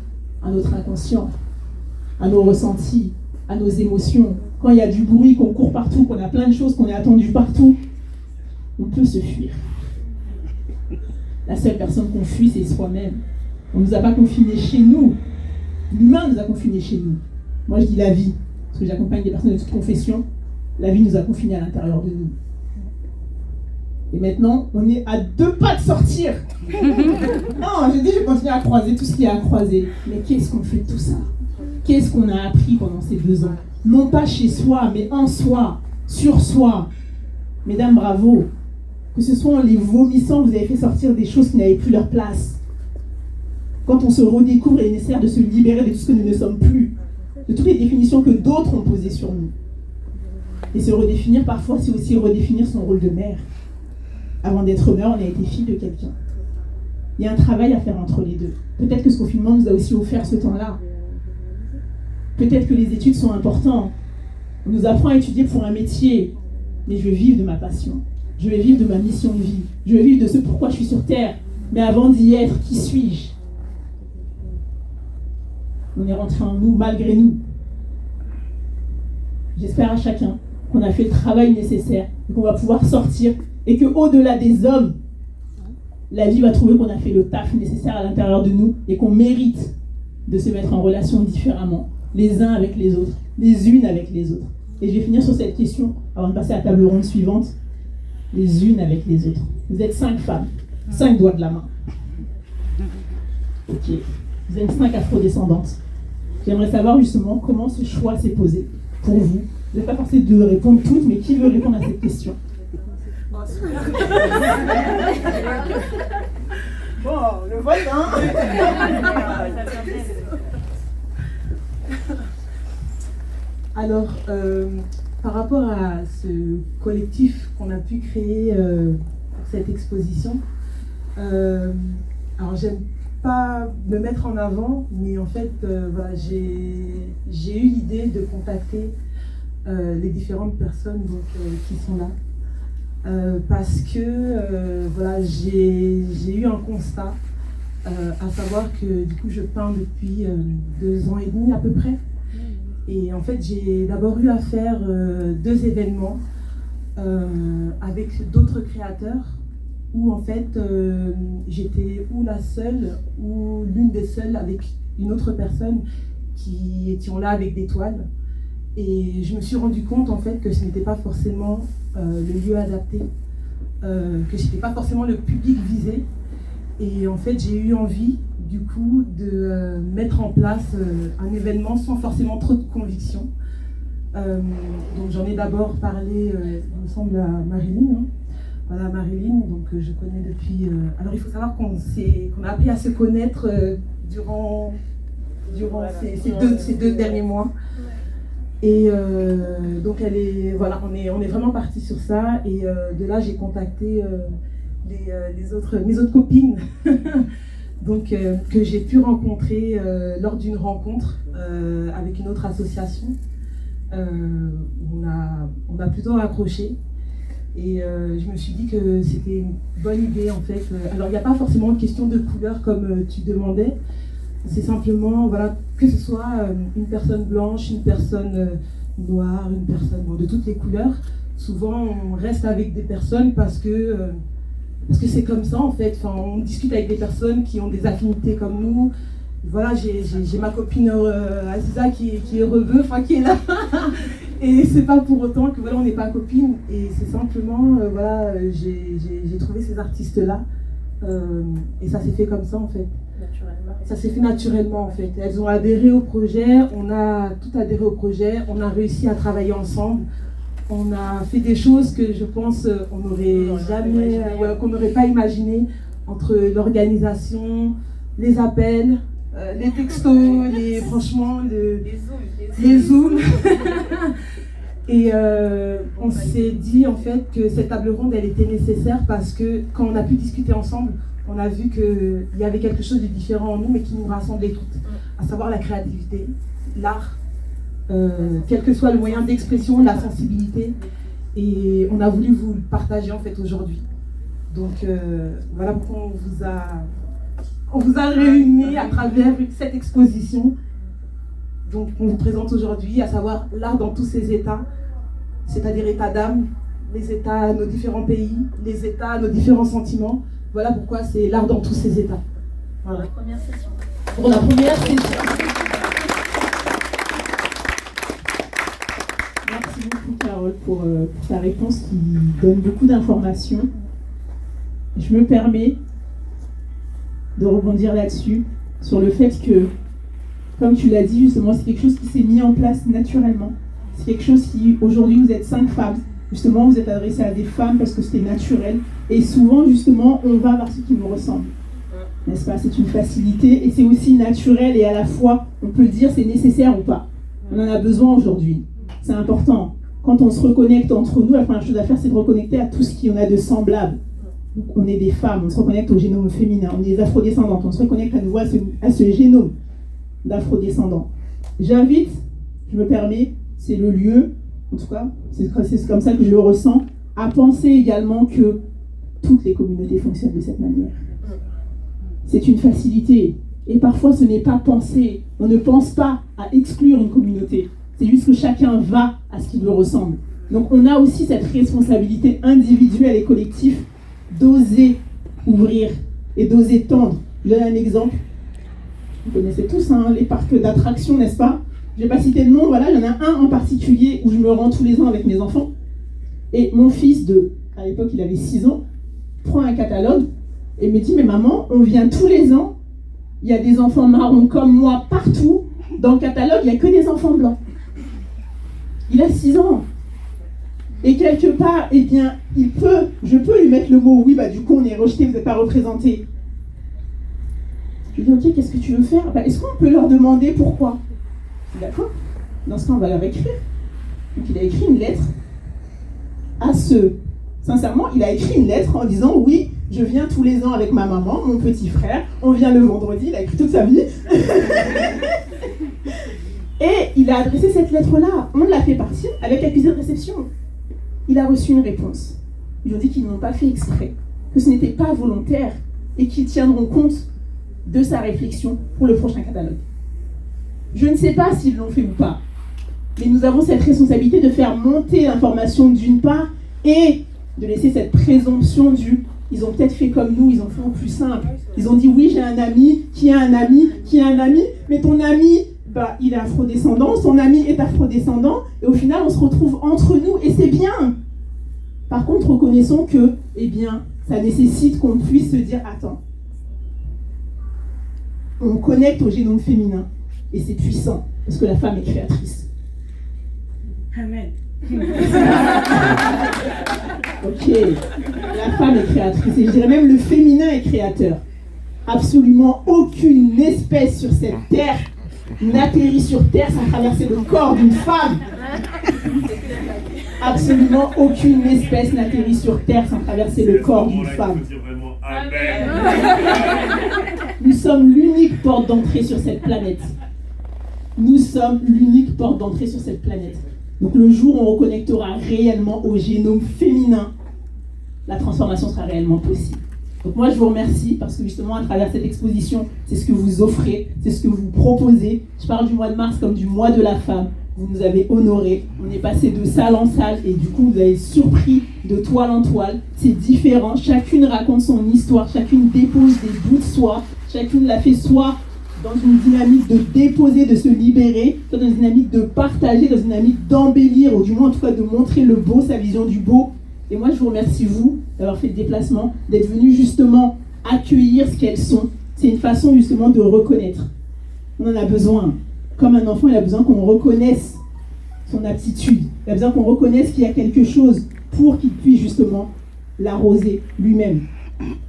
à notre inconscient, à nos ressentis, à nos émotions ? Quand il y a du bruit, qu'on court partout, qu'on a plein de choses, qu'on est attendu partout, on peut se fuir. La seule personne qu'on fuit, c'est soi-même. On ne nous a pas confinés chez nous. L'humain nous a confinés chez nous. Moi, je dis la vie, parce que j'accompagne des personnes de toute confession. La vie nous a confinés à l'intérieur de nous. Et maintenant, on est à 2 pas de sortir. Non, j'ai dit, je vais continuer à croiser tout ce qu'il y a à croiser. Mais qu'est-ce qu'on fait de tout ça ? Qu'est-ce qu'on a appris pendant ces 2 ans ? Non pas chez soi, mais en soi, sur soi. Mesdames, bravo. Que ce soit en les vomissant, vous avez fait sortir des choses qui n'avaient plus leur place. Quand on se redécouvre, il est nécessaire de se libérer de tout ce que nous ne sommes plus, de toutes les définitions que d'autres ont posées sur nous. Et se redéfinir, parfois, c'est aussi redéfinir son rôle de mère. Avant d'être mère, on a été fille de quelqu'un. Il y a un travail à faire entre les deux. Peut-être que ce confinement nous a aussi offert ce temps-là. Peut-être que les études sont importantes. On nous apprend à étudier pour un métier, mais je veux vivre de ma passion. Je vais vivre de ma mission de vie. Je vais vivre de ce pourquoi je suis sur Terre. Mais avant d'y être, qui suis-je ? On est rentré en nous, malgré nous. J'espère à chacun qu'on a fait le travail nécessaire et qu'on va pouvoir sortir et qu'au-delà des hommes, la vie va trouver qu'on a fait le taf nécessaire à l'intérieur de nous et qu'on mérite de se mettre en relation différemment, les uns avec les autres, les unes avec les autres. Et je vais finir sur cette question avant de passer à la table ronde suivante. Les unes avec les autres. Vous êtes 5 femmes, 5 doigts de la main. Ok. Vous êtes 5 afrodescendantes. J'aimerais savoir justement comment ce choix s'est posé pour vous. Vous n'êtes pas forcé de répondre toutes, mais qui veut répondre à cette question ? Bon, le vote, hein. Alors, par rapport à ce collectif qu'on a pu créer pour cette exposition, alors j'aime pas me mettre en avant, mais en fait, voilà, j'ai eu l'idée de contacter les différentes personnes donc, qui sont là. Parce que voilà, j'ai eu un constat, à savoir que du coup je peins depuis 2 ans et demi à peu près. Et en fait j'ai d'abord eu à faire 2 événements avec d'autres créateurs où en fait j'étais ou la seule ou l'une des seules avec une autre personne qui étions là avec des toiles. Et je me suis rendu compte en fait que ce n'était pas forcément le lieu adapté, que ce n'était pas forcément le public visé. Et en fait, j'ai eu envie du coup de mettre en place un événement sans forcément trop de conviction. Donc j'en ai d'abord parlé, il me semble, à Marilyn. Hein. Voilà, Marilyn, donc je connais depuis... alors il faut savoir qu'on a appris à se connaître durant ces deux derniers mois. Et donc voilà, on est vraiment parti sur ça. Et de là, j'ai contacté mes autres copines donc, que j'ai pu rencontrer lors d'une rencontre avec une autre association. On a plutôt accroché. Et je me suis dit que c'était une bonne idée en fait. Alors il n'y a pas forcément une question de couleur comme tu demandais. C'est simplement, voilà, que ce soit une personne blanche, une personne noire, une personne de toutes les couleurs. Souvent, on reste avec des personnes parce que c'est comme ça, en fait. Enfin, on discute avec des personnes qui ont des affinités comme nous. Voilà, j'ai ma copine Aziza qui est heureuse, enfin qui est là. Et c'est pas pour autant que voilà, on n'est pas copines. Et c'est simplement, voilà, j'ai trouvé ces artistes-là. Et ça s'est fait comme ça en fait. Naturellement. Ça s'est fait naturellement en fait. Elles ont adhéré au projet, on a tout adhéré au projet, on a réussi à travailler ensemble. On a fait des choses que je pense on n'aurait jamais, qu'on n'aurait pas imaginé, entre l'organisation, les appels, les textos, franchement, les zooms. Et on s'est dit en fait que cette table ronde elle était nécessaire parce que quand on a pu discuter ensemble, on a vu qu'il y avait quelque chose de différent en nous mais qui nous rassemblait toutes, à savoir la créativité, l'art, quel que soit le moyen d'expression, la sensibilité. Et on a voulu vous le partager en fait aujourd'hui. Donc voilà pourquoi on vous a réunis à travers cette exposition. Donc on vous présente aujourd'hui, à savoir l'art dans tous ses états, c'est-à-dire état d'âme, les états, nos différents pays, les états, nos différents sentiments. Voilà pourquoi c'est l'art dans tous ses états. Voilà. Pour la première session. Pour la première session. Merci beaucoup Carole pour ta réponse qui donne beaucoup d'informations. Je me permets de rebondir là-dessus, sur le fait que, comme tu l'as dit justement, c'est quelque chose qui s'est mis en place naturellement. C'est quelque chose qui, aujourd'hui, vous êtes 5 femmes. Justement, vous êtes adressées à des femmes parce que c'était naturel. Et souvent, justement, on va vers ce qui nous ressemble. N'est-ce pas? C'est une facilité et c'est aussi naturel et à la fois, on peut dire c'est nécessaire ou pas. On en a besoin aujourd'hui. C'est important. Quand on se reconnecte entre nous, la première chose à faire, c'est de reconnecter à tout ce qu'il y en a de semblable. Donc, on est des femmes, on se reconnecte au génome féminin, on est des afrodescendantes, on se reconnecte à nouveau à ce génome d'afrodescendants. J'invite, je me permets, c'est le lieu, en tout cas, c'est comme ça que je le ressens, à penser également que toutes les communautés fonctionnent de cette manière. C'est une facilité. Et parfois, ce n'est pas penser. On ne pense pas à exclure une communauté. C'est juste que chacun va à ce qui lui ressemble. Donc, on a aussi cette responsabilité individuelle et collective d'oser ouvrir et d'oser tendre. Je donne un exemple. Vous connaissez tous les parcs d'attractions, n'est-ce pas? Je ne vais pas citer de nom, voilà, il y en a un en particulier où je me rends tous les ans avec mes enfants. Et mon fils, à l'époque il avait 6 ans, prend un catalogue et me dit, mais maman, on vient tous les ans, il y a des enfants marrons comme moi partout, dans le catalogue il n'y a que des enfants blancs. Il a 6 ans. Et quelque part, eh bien, je peux lui mettre le mot, oui, du coup on est rejeté, vous n'êtes pas représenté. Je lui dis, ok, qu'est-ce que tu veux faire? Est-ce qu'on peut leur demander pourquoi? D'accord? Dans ce cas, on va leur écrire. Donc il a écrit une lettre à Sincèrement, il a écrit une lettre en disant, oui, je viens tous les ans avec ma maman, mon petit frère, on vient le vendredi, il a écrit toute sa vie. Et il a adressé cette lettre-là, on l'a fait partir avec accusé de réception. Il a reçu une réponse. Ils ont dit qu'ils n'ont pas fait exprès, que ce n'était pas volontaire et qu'ils tiendront compte de sa réflexion pour le prochain catalogue. Je ne sais pas s'ils l'ont fait ou pas, mais nous avons cette responsabilité de faire monter l'information d'une part et de laisser cette présomption ils ont peut-être fait comme nous, ils ont fait au plus simple. Ils ont dit oui, j'ai un ami, qui a un ami, qui a un ami, mais ton ami, il est afrodescendant, son ami est afrodescendant, et au final on se retrouve entre nous, et c'est bien. Par contre, reconnaissons que, ça nécessite qu'on puisse se dire, attends, on connecte au génome féminin, et c'est puissant, parce que la femme est créatrice. Amen. Ok, la femme est créatrice, et je dirais même le féminin est créateur. Absolument aucune espèce sur cette terre n'atterrit sur terre sans traverser le corps d'une femme. Absolument aucune espèce n'atterrit sur terre sans traverser le corps d'une femme. Nous sommes l'unique porte d'entrée sur cette planète. Nous sommes l'unique porte d'entrée sur cette planète. Donc le jour où on reconnectera réellement au génome féminin, la transformation sera réellement possible. Donc moi je vous remercie parce que justement à travers cette exposition, c'est ce que vous offrez, c'est ce que vous proposez. Je parle du mois de mars comme du mois de la femme. Vous nous avez honorés, on est passé de salle en salle et du coup vous avez surpris de toile en toile. C'est différent, chacune raconte son histoire, chacune dépose des bouts de soi, chacune l'a fait soit dans une dynamique de déposer, de se libérer, soit dans une dynamique de partager, dans une dynamique d'embellir, ou du moins en tout cas de montrer le beau, sa vision du beau. Et moi, je vous remercie, vous, d'avoir fait le déplacement, d'être venus justement accueillir ce qu'elles sont. C'est une façon justement de reconnaître. On en a besoin. Comme un enfant, il a besoin qu'on reconnaisse son aptitude. Il a besoin qu'on reconnaisse qu'il y a quelque chose pour qu'il puisse justement l'arroser lui-même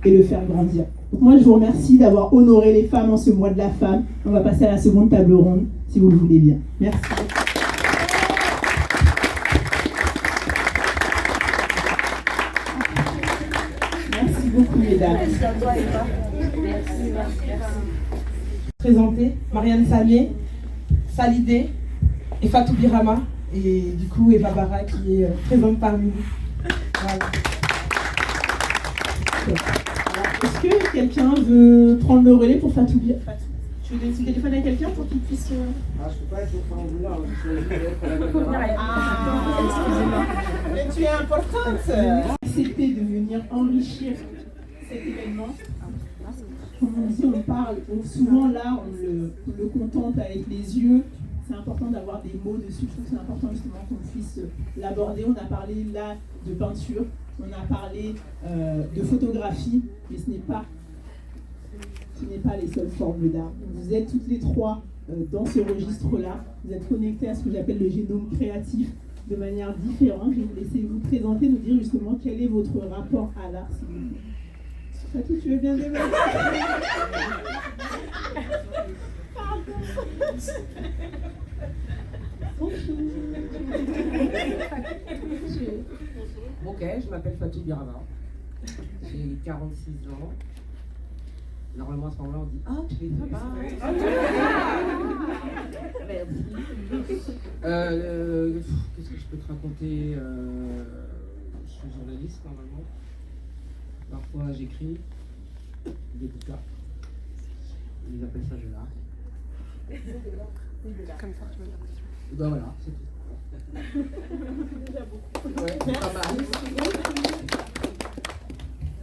et le faire grandir. Donc moi, je vous remercie d'avoir honoré les femmes en ce mois de la femme. On va passer à la seconde table ronde, si vous le voulez bien. Merci. Merci beaucoup, mesdames. Merci à toi, Eva. Merci. Présenter Marianne Sané, Salidé et Fatou Birama. Et du coup, Eva Bara qui est présente parmi nous. Voilà. Est-ce que quelqu'un veut prendre le relais pour Fatou Birama? Tu veux donner son téléphone à quelqu'un pour qu'il puisse... Ah, je peux pas être au triangulaire, Excusez-moi. Mais tu es importante. Accepter de venir enrichir cet événement. Comme on dit, on parle, souvent là, on le contemple avec les yeux. C'est important d'avoir des mots dessus. Je trouve que c'est important justement qu'on puisse l'aborder. On a parlé là de peinture, on a parlé de photographie, mais ce n'est pas les seules formes d'art. Vous êtes toutes les trois dans ce registre-là. Vous êtes connectés à ce que j'appelle le génome créatif de manière différente. Je vais vous laisser vous présenter, nous dire justement quel est votre rapport à l'art, s'il vous plaît. Fatou, tu veux bien démarrer? Ok, je m'appelle Fatou Birama. J'ai 46 ans. Normalement, à ce moment-là, on dit ah, tu es papa. Merci. Qu'est-ce que je peux te raconter? Je suis journaliste normalement. Parfois, j'écris des bouquins. Ils appellent ça de l'art. Comme ça, tu veux l'impression. Ben voilà, c'est tout. Déjà beaucoup. Ouais, c'est pas mal.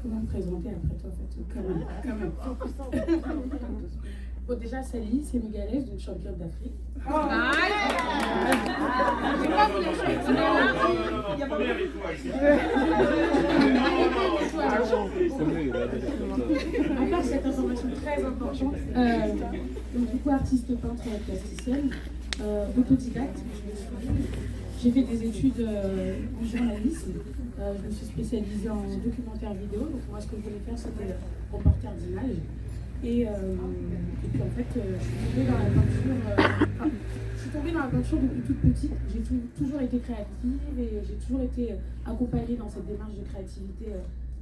Comment me présenter après toi, Fatou? Quand même. Bon, déjà, Sally, sénégalaise, d'une championne d'Afrique. À part cette information très importante, donc du coup, artiste peintre et plasticienne, autodidacte. J'ai fait des études en journalisme. Je me suis spécialisée en documentaire vidéo. Donc moi, ce que je voulais faire, c'était reporter d'images. Et puis en fait, je suis tombée dans la peinture. Je suis tombée dans la peinture depuis toute petite. J'ai toujours été créative et j'ai toujours été accompagnée dans cette démarche de créativité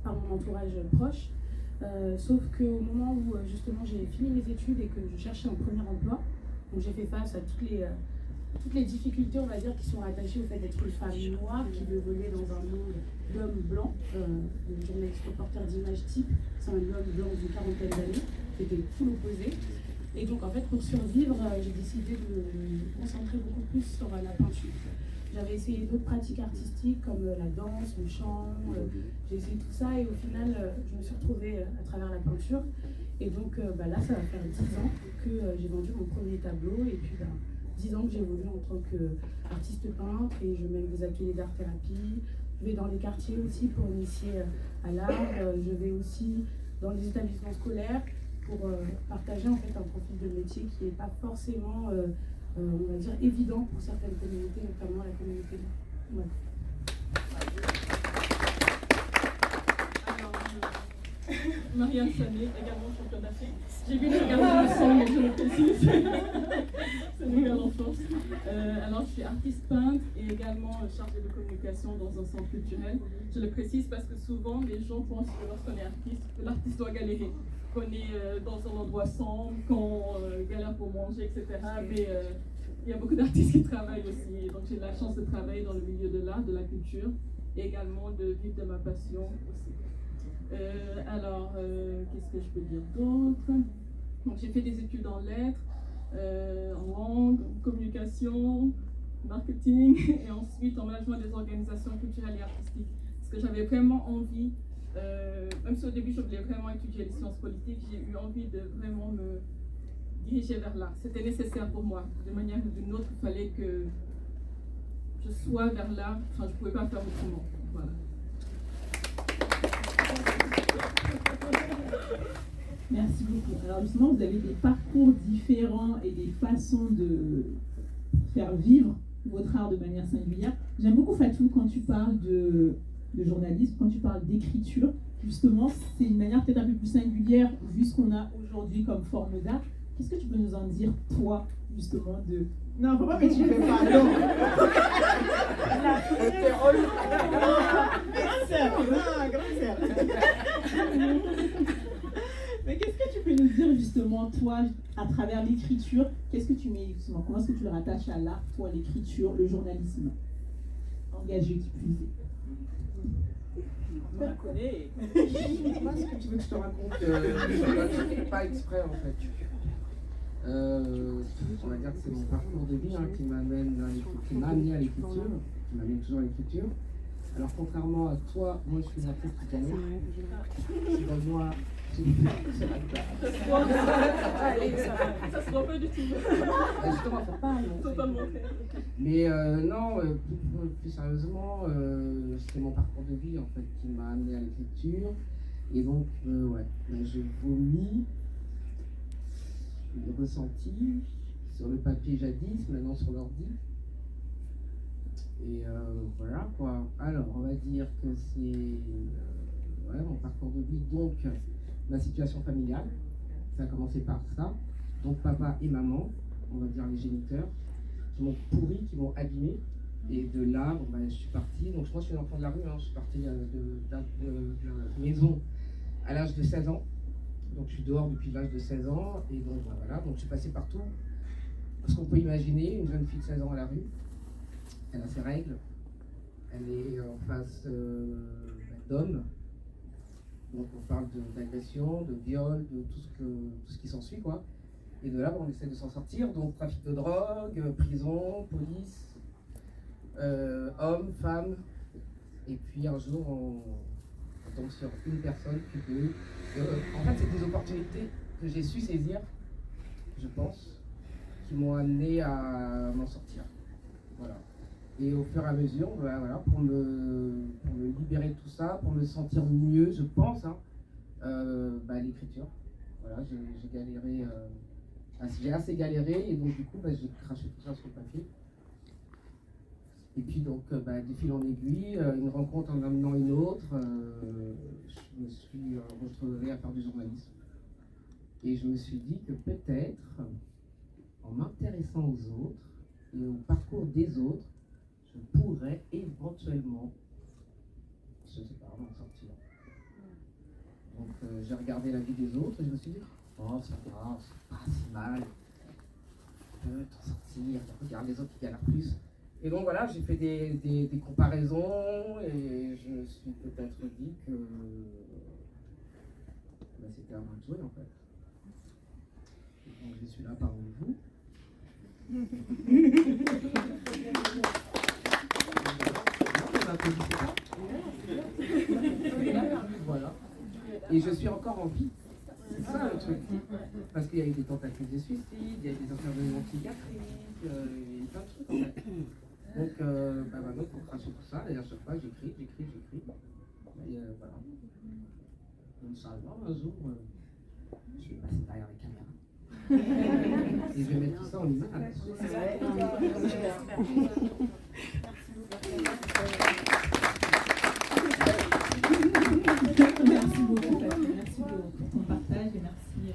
par mon entourage proche. Sauf qu'au moment où justement j'ai fini mes études et que je cherchais un premier emploi, donc j'ai fait face à toutes les difficultés, on va dire, qui sont attachées au fait d'être une femme noire qui veut évoluer dans un monde d'hommes blancs. Le journaliste reporter d'image type, c'est un homme blanc d'une quarantaine d'années, c'était tout l'opposé. Et donc en fait, pour survivre, j'ai décidé de me concentrer beaucoup plus sur la peinture. J'avais essayé d'autres pratiques artistiques comme la danse, le chant, j'ai essayé tout ça et au final, je me suis retrouvée à travers la peinture. Et donc là, ça va faire 10 ans que j'ai vendu mon premier tableau et puis 10 ans que j'évolue en tant qu'artiste peintre et je mène des ateliers d'art-thérapie. Je vais dans les quartiers aussi pour initier à l'art. Je vais aussi dans les établissements scolaires pour partager en fait un profil de métier qui n'est pas forcément, on va dire, évident pour certaines communautés, notamment la communauté de l'art. Marianne Sané, également championne d'Afrique. J'ai vu également le sang, mais je le précise. C'est une nouvelle enfance. Alors, je suis artiste peintre et également chargée de communication dans un centre culturel. Je le précise parce que souvent, les gens pensent que lorsqu'on est artiste, l'artiste doit galérer. Qu'on est dans un endroit sombre, qu'on galère pour manger, etc. Mais il y a beaucoup d'artistes qui travaillent aussi. Donc, j'ai la chance de travailler dans le milieu de l'art, de la culture et également de vivre de ma passion aussi. Qu'est-ce que je peux dire d'autre? Donc, j'ai fait des études en lettres, en langue, en communication, marketing et ensuite en management des organisations culturelles et artistiques. Parce que j'avais vraiment envie, même si au début je voulais vraiment étudier les sciences politiques, j'ai eu envie de vraiment me dirigée vers là. C'était nécessaire pour moi. De manière ou d'une autre, il fallait que je sois vers là. Enfin, je ne pouvais pas faire autrement. Voilà. Merci beaucoup. Alors justement, vous avez des parcours différents et des façons de faire vivre votre art de manière singulière. J'aime beaucoup, Fatou, quand tu parles de journalisme, quand tu parles d'écriture. Justement, c'est une manière peut-être un peu plus singulière vu ce qu'on a aujourd'hui comme forme d'art. Qu'est-ce que tu peux nous en dire, toi, justement, de... Non, faut pas que tu fais pas, non. Mais qu'est-ce que tu peux nous dire, justement, toi, à travers l'écriture? Qu'est-ce que tu mets, justement, comment est-ce que tu le rattaches à l'art, toi, l'écriture, le journalisme engagé, tu peux dire? On la connaît. Qu'est-ce que tu veux que je te raconte? Je fais pas exprès en fait. On va dire que c'est mon parcours de vie qui m'amène amené à l'écriture, qui m'amène toujours à l'écriture. Alors contrairement à toi, moi je suis une artiste qui galère. C'est dans moi. C'est la Ça se voit pas du tout. Justement, faut pas le montrer. Mais non, plus sérieusement, c'est mon parcours de vie en fait qui m'a amené à l'écriture. Et donc, ouais, je vomis les ressentis sur le papier jadis, maintenant sur l'ordi. Et voilà quoi. Alors, on va dire que c'est mon parcours de vie. Donc, ma situation familiale, ça a commencé par ça. Donc, papa et maman, on va dire les géniteurs, qui m'ont pourri, qui m'ont abîmé. Et de là, je suis parti. Donc, moi, je suis un enfant de la rue. Je suis parti de la maison à l'âge de 16 ans. Donc, je suis dehors depuis l'âge de 16 ans. Et donc, voilà. Donc, je suis passé partout. Parce qu'on peut imaginer une jeune fille de 16 ans à la rue. Elle a ses règles. Elle est en face d'hommes. Donc, on parle d'agression, de viol, de tout ce qui s'ensuit, quoi. Et de là, on essaie de s'en sortir. Donc, trafic de drogue, prison, police, hommes, femmes. Et puis, un jour, on tombe sur une personne, puis deux. En fait, c'est des opportunités que j'ai su saisir, je pense, qui m'ont amené à m'en sortir. Voilà. Et au fur et à mesure, pour me libérer de tout ça, pour me sentir mieux, je pense, l'écriture. Voilà, j'ai galéré, j'ai assez galéré, et donc du coup, j'ai craché tout ça sur le papier. Et puis donc, de fil en aiguille, une rencontre en amenant une autre, je me suis retrouvé à faire du journalisme. Et je me suis dit que peut-être, en m'intéressant aux autres et au parcours des autres, je pourrais éventuellement, je ne sais pas, m'en sortir. Donc j'ai regardé la vie des autres et je me suis dit, oh ça va, c'est pas si mal, tu peux t'en sortir, regarde les autres qui galèrent plus. Et donc voilà, j'ai fait des comparaisons et je me suis peut-être dit que c'était à moi de jouer en fait. Et donc je suis là parmi vous. Voilà. Et je suis encore en vie. C'est ça le truc. Parce qu'il y a eu des tentatives de suicide, il y a eu des interventions psychiatriques, il y a eu plein de trucs en fait. Donc maintenant pour cracher tout ça, et à chaque fois j'écris. Et voilà. Inch'Allah, un jour, je vais passer derrière la caméra. Et je vais mettre tout ça en image. Merci beaucoup, merci pour ton partage et merci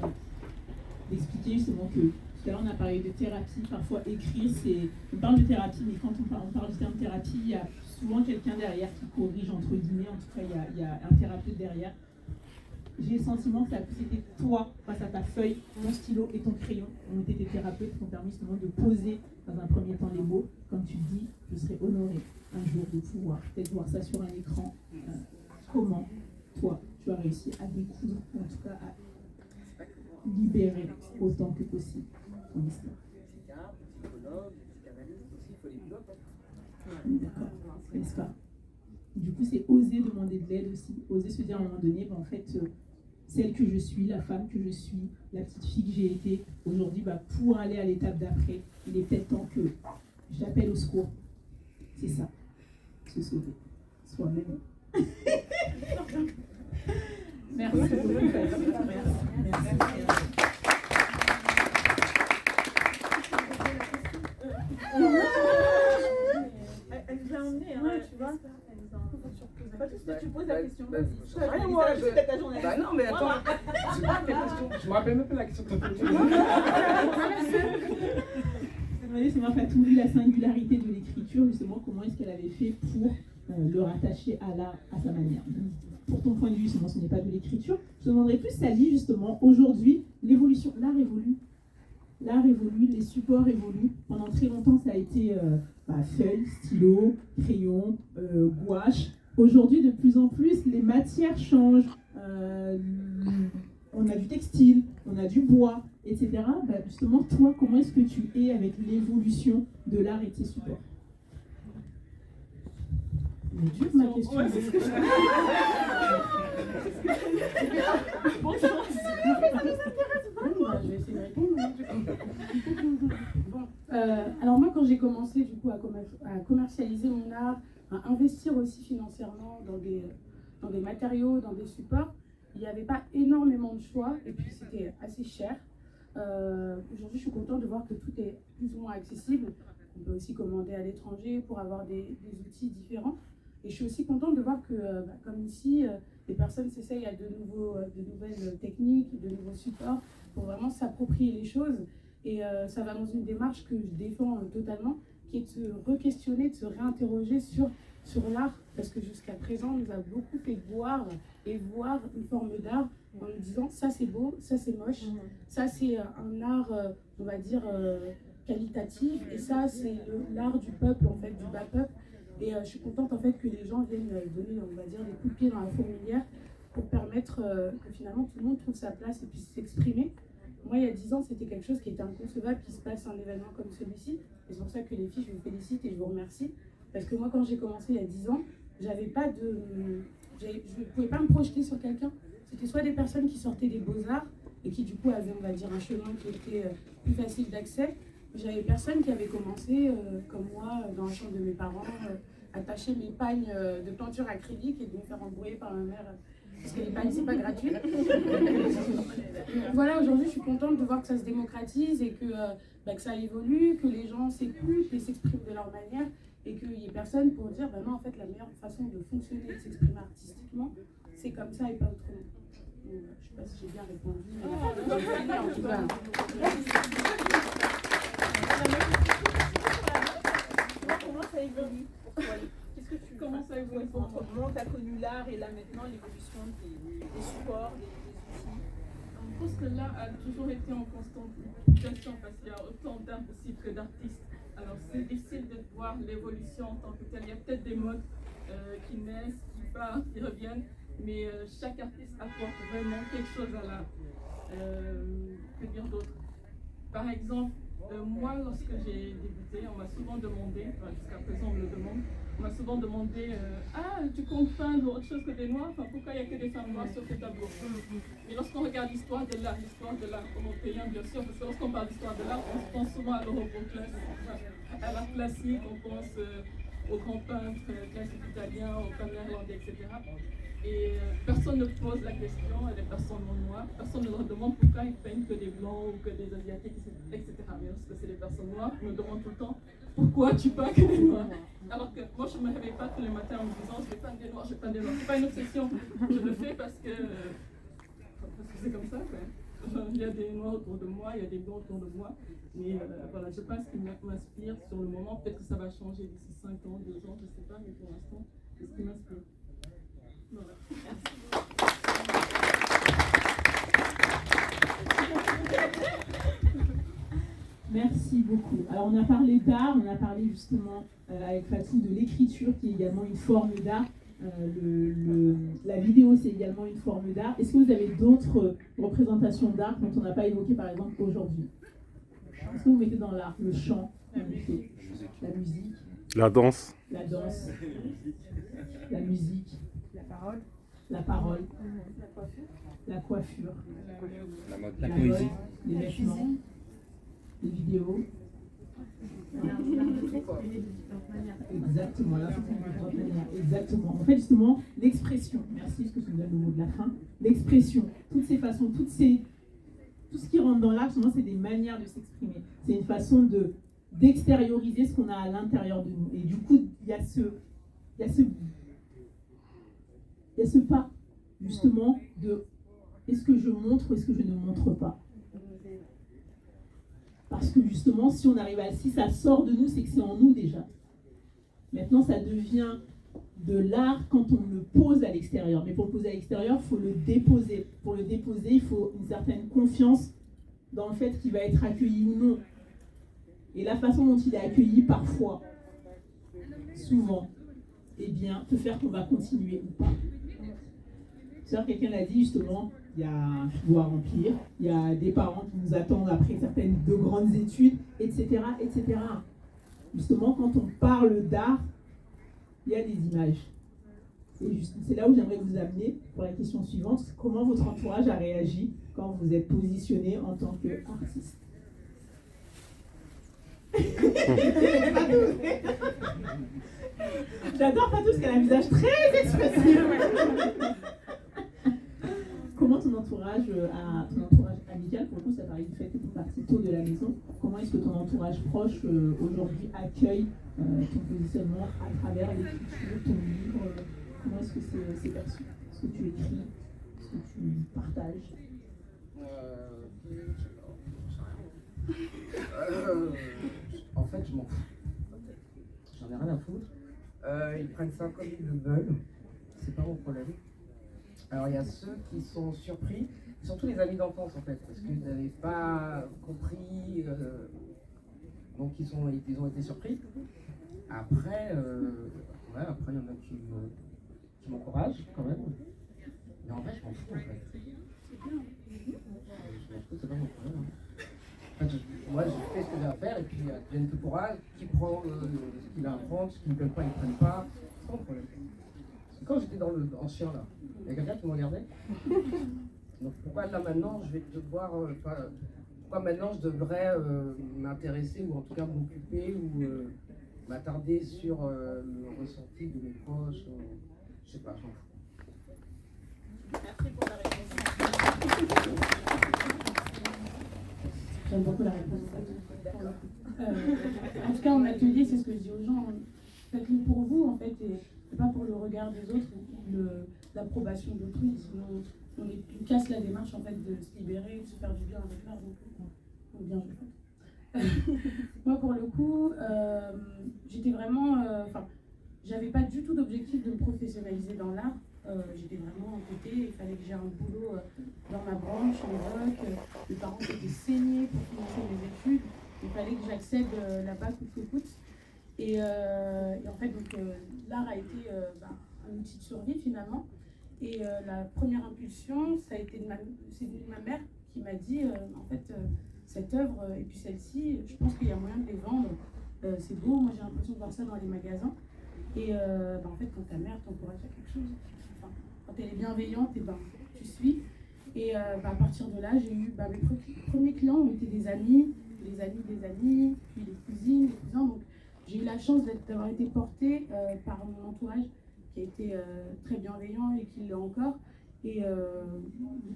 d'expliquer justement que tout à l'heure on a parlé de thérapie, parfois écrire c'est... On parle de thérapie, mais quand on parle du terme thérapie, il y a souvent quelqu'un derrière qui corrige entre guillemets, en tout cas il y a un thérapeute derrière. J'ai le sentiment que c'était toi, face à ta feuille, ton stylo et ton crayon, ont été tes thérapeutes qui ont permis justement de poser dans un premier temps les mots. Comme tu dis, je serais honorée un jour de pouvoir peut-être voir ça sur un écran. Comment toi, tu as réussi à découdre, ou en tout cas à libérer autant que possible ton histoire. Psychiatre, psychologue, psychanalyste aussi, il faut les pilotes. D'accord, n'est-ce pas? Du coup, c'est oser demander de l'aide aussi, oser se dire à un moment donné, en fait, celle que je suis, la femme que je suis, la petite fille que j'ai été. Aujourd'hui, pour aller à l'étape d'après, il est peut-être temps que j'appelle au secours. C'est ça, se sauver soi-même. Merci beaucoup. Merci. Elle nous a emmenés, hein, tu vois. Tu poses la question. Non, mais attends. Je me rappelle même pas la question que tu as posée. C'est Fatou, la singularité de l'écriture, justement, comment est-ce qu'elle avait fait pour le rattacher à l'art, à sa manière. Pour ton point de vue, justement, ce n'est pas de l'écriture. Je te demanderais plus, Sally, justement, aujourd'hui, l'évolution, l'art évolue. L'art évolue, les supports évoluent. Pendant très longtemps, ça a été feuille, stylo, crayon, gouache. Aujourd'hui, de plus en plus, les matières changent. On a du textile, on a du bois, etc. Justement, toi, comment est-ce que tu es avec l'évolution de l'art et de tes supports? C'est dur ma question. Ouais, je vais essayer de répondre. Alors moi, quand j'ai commencé du coup à commercialiser mon art, à investir aussi financièrement dans des matériaux, dans des supports, il n'y avait pas énormément de choix et puis c'était assez cher. Aujourd'hui, je suis contente de voir que tout est plus ou moins accessible. On peut aussi commander à l'étranger pour avoir des outils différents. Et je suis aussi contente de voir que, comme ici, les personnes s'essayent à de nouvelles techniques, de nouveaux supports pour vraiment s'approprier les choses. Et ça va dans une démarche que je défends totalement, qui est de se re-questionner, de se réinterroger sur l'art. Parce que jusqu'à présent, on nous a beaucoup fait voir une forme d'art en nous disant ça c'est beau, ça c'est moche, ça c'est un art, on va dire, qualitatif, et ça c'est l'art du peuple, en fait, du bas peuple. Et je suis contente en fait que les gens viennent donner, on va dire, des coups de pied dans la fourmilière pour permettre que finalement tout le monde trouve sa place et puisse s'exprimer. Moi, il y a 10 ans, c'était quelque chose qui était inconcevable, qu'il se passe un événement comme celui-ci. Et c'est pour ça que les filles, je vous félicite et je vous remercie. Parce que moi, quand j'ai commencé il y a 10 ans, je ne pouvais pas me projeter sur quelqu'un. C'était soit des personnes qui sortaient des beaux-arts et qui du coup avaient, on va dire, un chemin qui était plus facile d'accès. J'avais personne qui avait commencé, comme moi, dans la chambre de mes parents, attacher mes pagnes de peinture acrylique et de me faire embrouiller par ma mère, parce que les pagnes, c'est pas gratuit. Voilà, aujourd'hui, je suis contente de voir que ça se démocratise et que ça évolue, que les gens s'écoutent et s'expriment de leur manière, et qu'il n'y ait personne pour dire, non, en fait, la meilleure façon de fonctionner et de s'exprimer artistiquement, c'est comme ça et pas autrement. Donc, je ne sais pas si j'ai bien répondu, mais en tout cas. Comment ça évolue pour toi? Comment ça évolue pour toi? Comment tu as connu l'art et là maintenant l'évolution des supports, des outils? Je pense que l'art a toujours été en constante mutation parce qu'il y a autant d'art possible que d'artistes. Alors c'est difficile de voir l'évolution en tant que telle. Il y a peut-être des modes qui naissent, qui partent, qui reviennent, mais chaque artiste apporte vraiment quelque chose à l'art. Que dire d'autre? Par exemple, moi, lorsque j'ai débuté, on m'a souvent demandé, jusqu'à présent on me le demande, on m'a souvent demandé tu comptes peindre autre chose que des noirs? Pourquoi il n'y a que des femmes noires sur tes tableaux? Mais lorsqu'on regarde l'histoire de l'art européen, bien sûr, parce que lorsqu'on parle d'histoire de l'art, on pense souvent à à l'art classique, on pense aux grands peintres classiques italiens, aux peintres néerlandais, etc. Et personne ne pose la question à des personnes noires, personne ne leur demande pourquoi ils peignent que des blancs ou que des asiatiques, etc. Mais lorsque c'est des personnes noires, on me demande tout le temps pourquoi tu peins que des noirs. Alors que moi je ne me réveille pas tous les matins en me disant je vais peindre des noirs, je vais peindre des noirs. C'est pas une obsession, je le fais parce que c'est comme ça quoi. Il y a des noirs autour de moi, il y a des blancs autour de moi. Mais voilà, je pense qu'il m'inspire sur le moment. Peut-être que ça va changer d'ici 5 ans, 2 ans, je ne sais pas, mais pour l'instant, c'est ce qui m'inspire. Voilà. Merci beaucoup. Alors on a parlé d'art, on a parlé justement avec Fatou de l'écriture qui est également une forme d'art. La vidéo c'est également une forme d'art. Est-ce que vous avez d'autres représentations d'art dont on n'a pas évoqué par exemple aujourd'hui? Est-ce que vous mettez dans l'art le chant, en effet, la musique, la danse, la musique, la parole, la la coiffure, La mode, poésie, les vêtements, les vidéos. Exactement, la façon de votre manière. Exactement. En fait, justement, l'expression, merci parce que tu me donnes le mot de la fin, l'expression, toutes ces façons, tout ce qui rentre dans l'art, c'est des manières de s'exprimer. C'est une façon d'extérioriser ce qu'on a à l'intérieur de nous. Et du coup, il y a ce pas, justement, de est-ce que je montre ou est-ce que je ne montre pas. Parce que justement, si ça sort de nous, c'est que c'est en nous déjà. Maintenant, ça devient de l'art quand on le pose à l'extérieur. Mais pour le poser à l'extérieur, il faut le déposer. Pour le déposer, il faut une certaine confiance dans le fait qu'il va être accueilli ou non. Et la façon dont il est accueilli parfois, souvent, eh bien, peut faire qu'on va continuer ou pas. Quelqu'un l'a dit justement, il y a un frigo à remplir, il y a des parents qui nous attendent après certaines de grandes études, etc., etc. Justement, quand on parle d'art, il y a des images. Et c'est là où j'aimerais vous amener pour la question suivante. Comment votre entourage a réagi quand vous êtes positionné en tant qu'artiste? J'adore Fatou parce qu'elle a un visage très expressif. Comment ton entourage amical, pour le coup ça paraît du fait que tu es parti tôt de la maison, comment est-ce que ton entourage proche aujourd'hui accueille ton positionnement à travers l'écriture, ton livre, comment est-ce que c'est perçu? Ce que tu écris, ce que tu partages? En fait, je m'en fous. J'en ai rien à foutre. Ils prennent ça comme ils le veulent. C'est pas mon problème. Alors, il y a ceux qui sont surpris, surtout les amis d'enfance en fait, parce qu'ils n'avaient pas compris. Donc, ils ont été surpris. Après, après, il y en a qui m'encouragent quand même. Mais en vrai, je m'en fous en fait. Je m'en fous, c'est pas mon problème. En fait, moi, je fais ce que j'ai à faire et puis Jen Tupora qui prend ce qu'il a à prendre, ce qui ne plaît pas, il ne prenne pas. C'est pas mon problème. Quand j'étais en chien là, il y a quelqu'un qui me regardait. Donc pourquoi là maintenant je vais devoir. Pourquoi maintenant je devrais m'intéresser ou en tout cas m'occuper ou m'attarder sur le ressenti de mes proches. Je sais pas, j'en fous. Merci pour la réponse. J'aime beaucoup la réponse. En tout cas, en atelier, c'est ce que je dis aux gens. Faites-le pour vous, en fait, et pas pour le regard des autres ou l'approbation d'autrui. Sinon, on casse la démarche, en fait, de se libérer, de se faire du bien avec l'art. Donc bien, je fais. Moi, pour le coup, j'étais vraiment... j'avais pas du tout d'objectif de me professionnaliser dans l'art. J'étais vraiment à côté, il fallait que j'ai un boulot dans ma branche, en rock. Mes parents étaient saignés pour financer mes études. Il fallait que j'accède là-bas coûte que coûte. Et en fait, l'art a été un outil de survie finalement. Et la première impulsion, ça a été c'est ma mère qui m'a dit en fait, cette œuvre et puis celle-ci, je pense qu'il y a moyen de les vendre. C'est beau, moi j'ai l'impression de voir ça dans les magasins. Et en fait, quand ta mère t'encourage à quelque chose, quand elle est bienveillante, et tu suis. Et à partir de là, j'ai eu mes premiers clients ont été des amis, des amis, puis les cousines, les cousins. Donc j'ai eu la chance d'avoir été portée par mon entourage qui a été très bienveillant et qui l'est encore. Et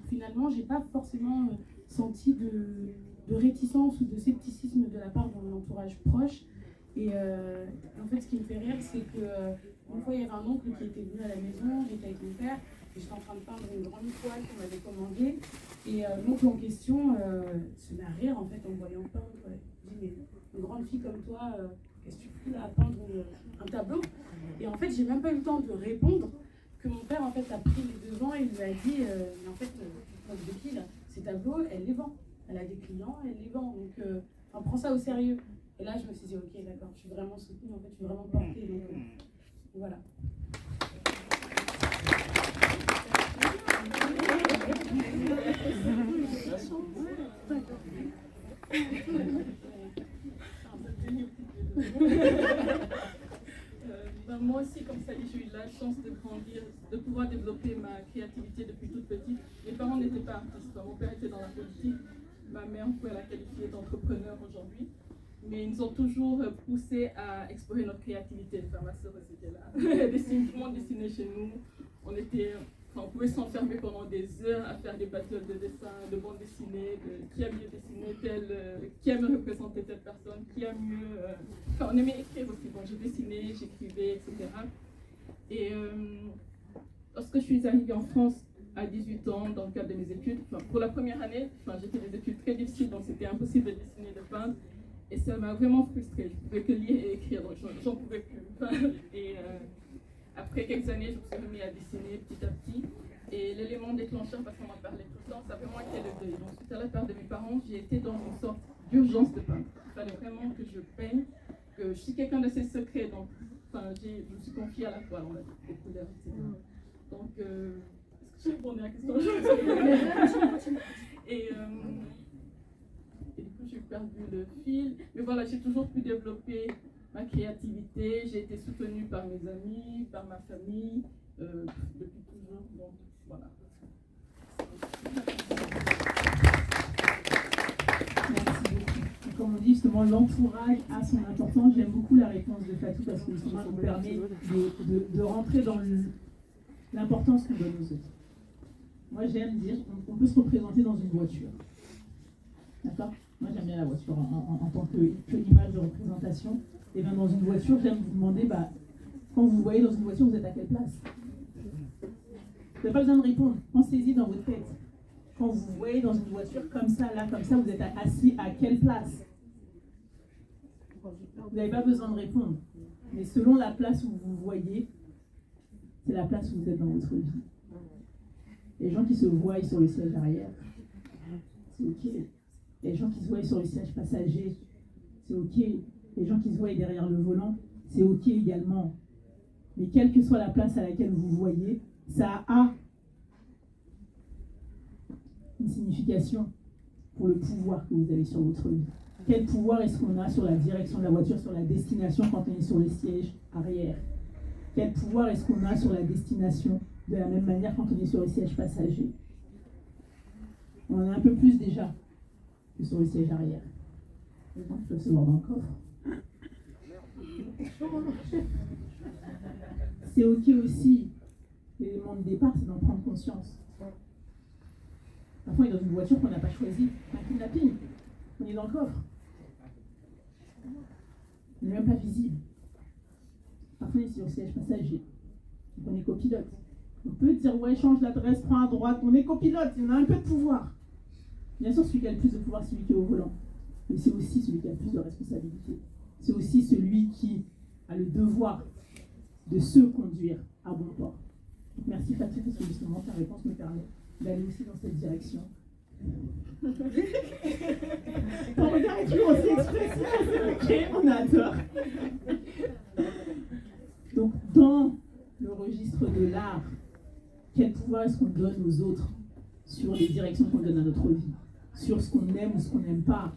finalement, j'ai pas forcément senti de réticence ou de scepticisme de la part de mon entourage proche. Et en fait, ce qui me fait rire, c'est que une fois, il y avait un oncle qui était venu à la maison, j'étais avec mon père, et j'étais en train de peindre une grande toile qu'on m'avait commandée. Et l'oncle en question se met à rire en fait en me voyant peindre. Il dit, mais une grande fille comme toi, qu'est-ce que tu fais là à peindre un tableau? Et en fait, j'ai même pas eu le temps de répondre que mon père en fait a pris les devants et lui a dit, mais en fait, de qui là? Ces tableaux, elle les vend. Elle a des clients, elle les vend. Donc, on prend ça au sérieux. Et là, je me suis dit, ok, d'accord, je suis vraiment soutenue, en fait, je suis vraiment portée. Donc, voilà. Ben, moi aussi, comme ça, j'ai eu la chance de grandir, de pouvoir développer ma créativité depuis toute petite. Mes parents n'étaient pas artistes. Mon père était dans la politique. Ma mère, on pourrait la qualifier d'entrepreneur aujourd'hui. Mais ils nous ont toujours poussé à explorer notre créativité. Enfin, ma soeur aussi était là. Tout le monde dessinait chez nous. On pouvait s'enfermer pendant des heures à faire des battles de dessin, de bande dessinée, qui a mieux dessiné qui a mieux représenté telle personne, qui a mieux... on aimait écrire aussi. Bon, je dessinais, j'écrivais, etc. Et lorsque je suis arrivée en France à 18 ans, dans le cadre de mes études, pour la première année, j'ai fait des études très difficiles, donc c'était impossible de dessiner, de peindre. Et ça m'a vraiment frustrée. Je ne pouvais que lire et écrire, donc j'en pouvais plus. Et après quelques années, je me suis remis à dessiner petit à petit. Et l'élément déclencheur, parce qu'on m'en parlait tout le temps, ça a vraiment été le deuil. Donc suite à la part de mes parents, j'ai été dans une sorte d'urgence de peindre. Il fallait vraiment que je peigne, que je suis quelqu'un d'assez secret, donc je me suis confiée à la toile, on va dire, aux couleurs, etc. Donc, est-ce que j'ai répondu à la question? Et du coup, j'ai perdu le fil. Mais voilà, j'ai toujours pu développer ma créativité. J'ai été soutenue par mes amis, par ma famille, depuis toujours. Donc, voilà. Merci beaucoup. Comme on dit justement, l'entourage a son importance. J'aime beaucoup la réponse de Fatou parce que justement, ça nous permet de rentrer dans l'importance qu'on donne aux autres. Moi, j'aime dire qu'on peut se représenter dans une voiture. D'accord? Moi, j'aime bien la voiture en tant qu'image de représentation. Et bien, dans une voiture, j'aime vous demander, quand vous voyez dans une voiture, vous êtes à quelle place? Vous n'avez pas besoin de répondre. Pensez-y dans votre tête. Quand vous voyez dans une voiture comme ça, là, comme ça, vous êtes assis à quelle place? Vous n'avez pas besoin de répondre. Mais selon la place où vous voyez, c'est la place où vous êtes dans votre vie. Les gens qui se voient sur le siège arrière, c'est OK. Les gens qui se voient sur le siège passager, c'est OK. Les gens qui se voient derrière le volant, c'est OK également. Mais quelle que soit la place à laquelle vous voyez, ça a une signification pour le pouvoir que vous avez sur votre vie. Quel pouvoir est-ce qu'on a sur la direction de la voiture, sur la destination quand on est sur le siège arrière? Quel pouvoir est-ce qu'on a sur la destination de la même manière quand on est sur le siège passager? On en a un peu plus déjà que sur le siège arrière. Les gens peuvent se voir dans le coffre. C'est OK aussi. L'élément de départ, c'est d'en prendre conscience. Parfois, on est dans une voiture qu'on n'a pas choisie, un kidnapping. On est dans le coffre. On n'est même pas visible. Parfois, on est sur le siège passager. Donc, on est copilote. On peut dire, ouais, change l'adresse, prends à droite. On est copilote, on a un peu de pouvoir. Bien sûr, celui qui a le plus de pouvoir, c'est celui qui est au volant. Mais c'est aussi celui qui a le plus de responsabilité. C'est aussi celui qui a le devoir de se conduire à bon port. Donc, merci Fatou, parce que justement, ta réponse me permet d'aller aussi dans cette direction. Ton regard est toujours aussi expressif. Ok, on adore. Donc, dans le registre de l'art, quel pouvoir est-ce qu'on donne aux autres sur les directions qu'on donne à notre vie, sur ce qu'on aime ou ce qu'on n'aime pas?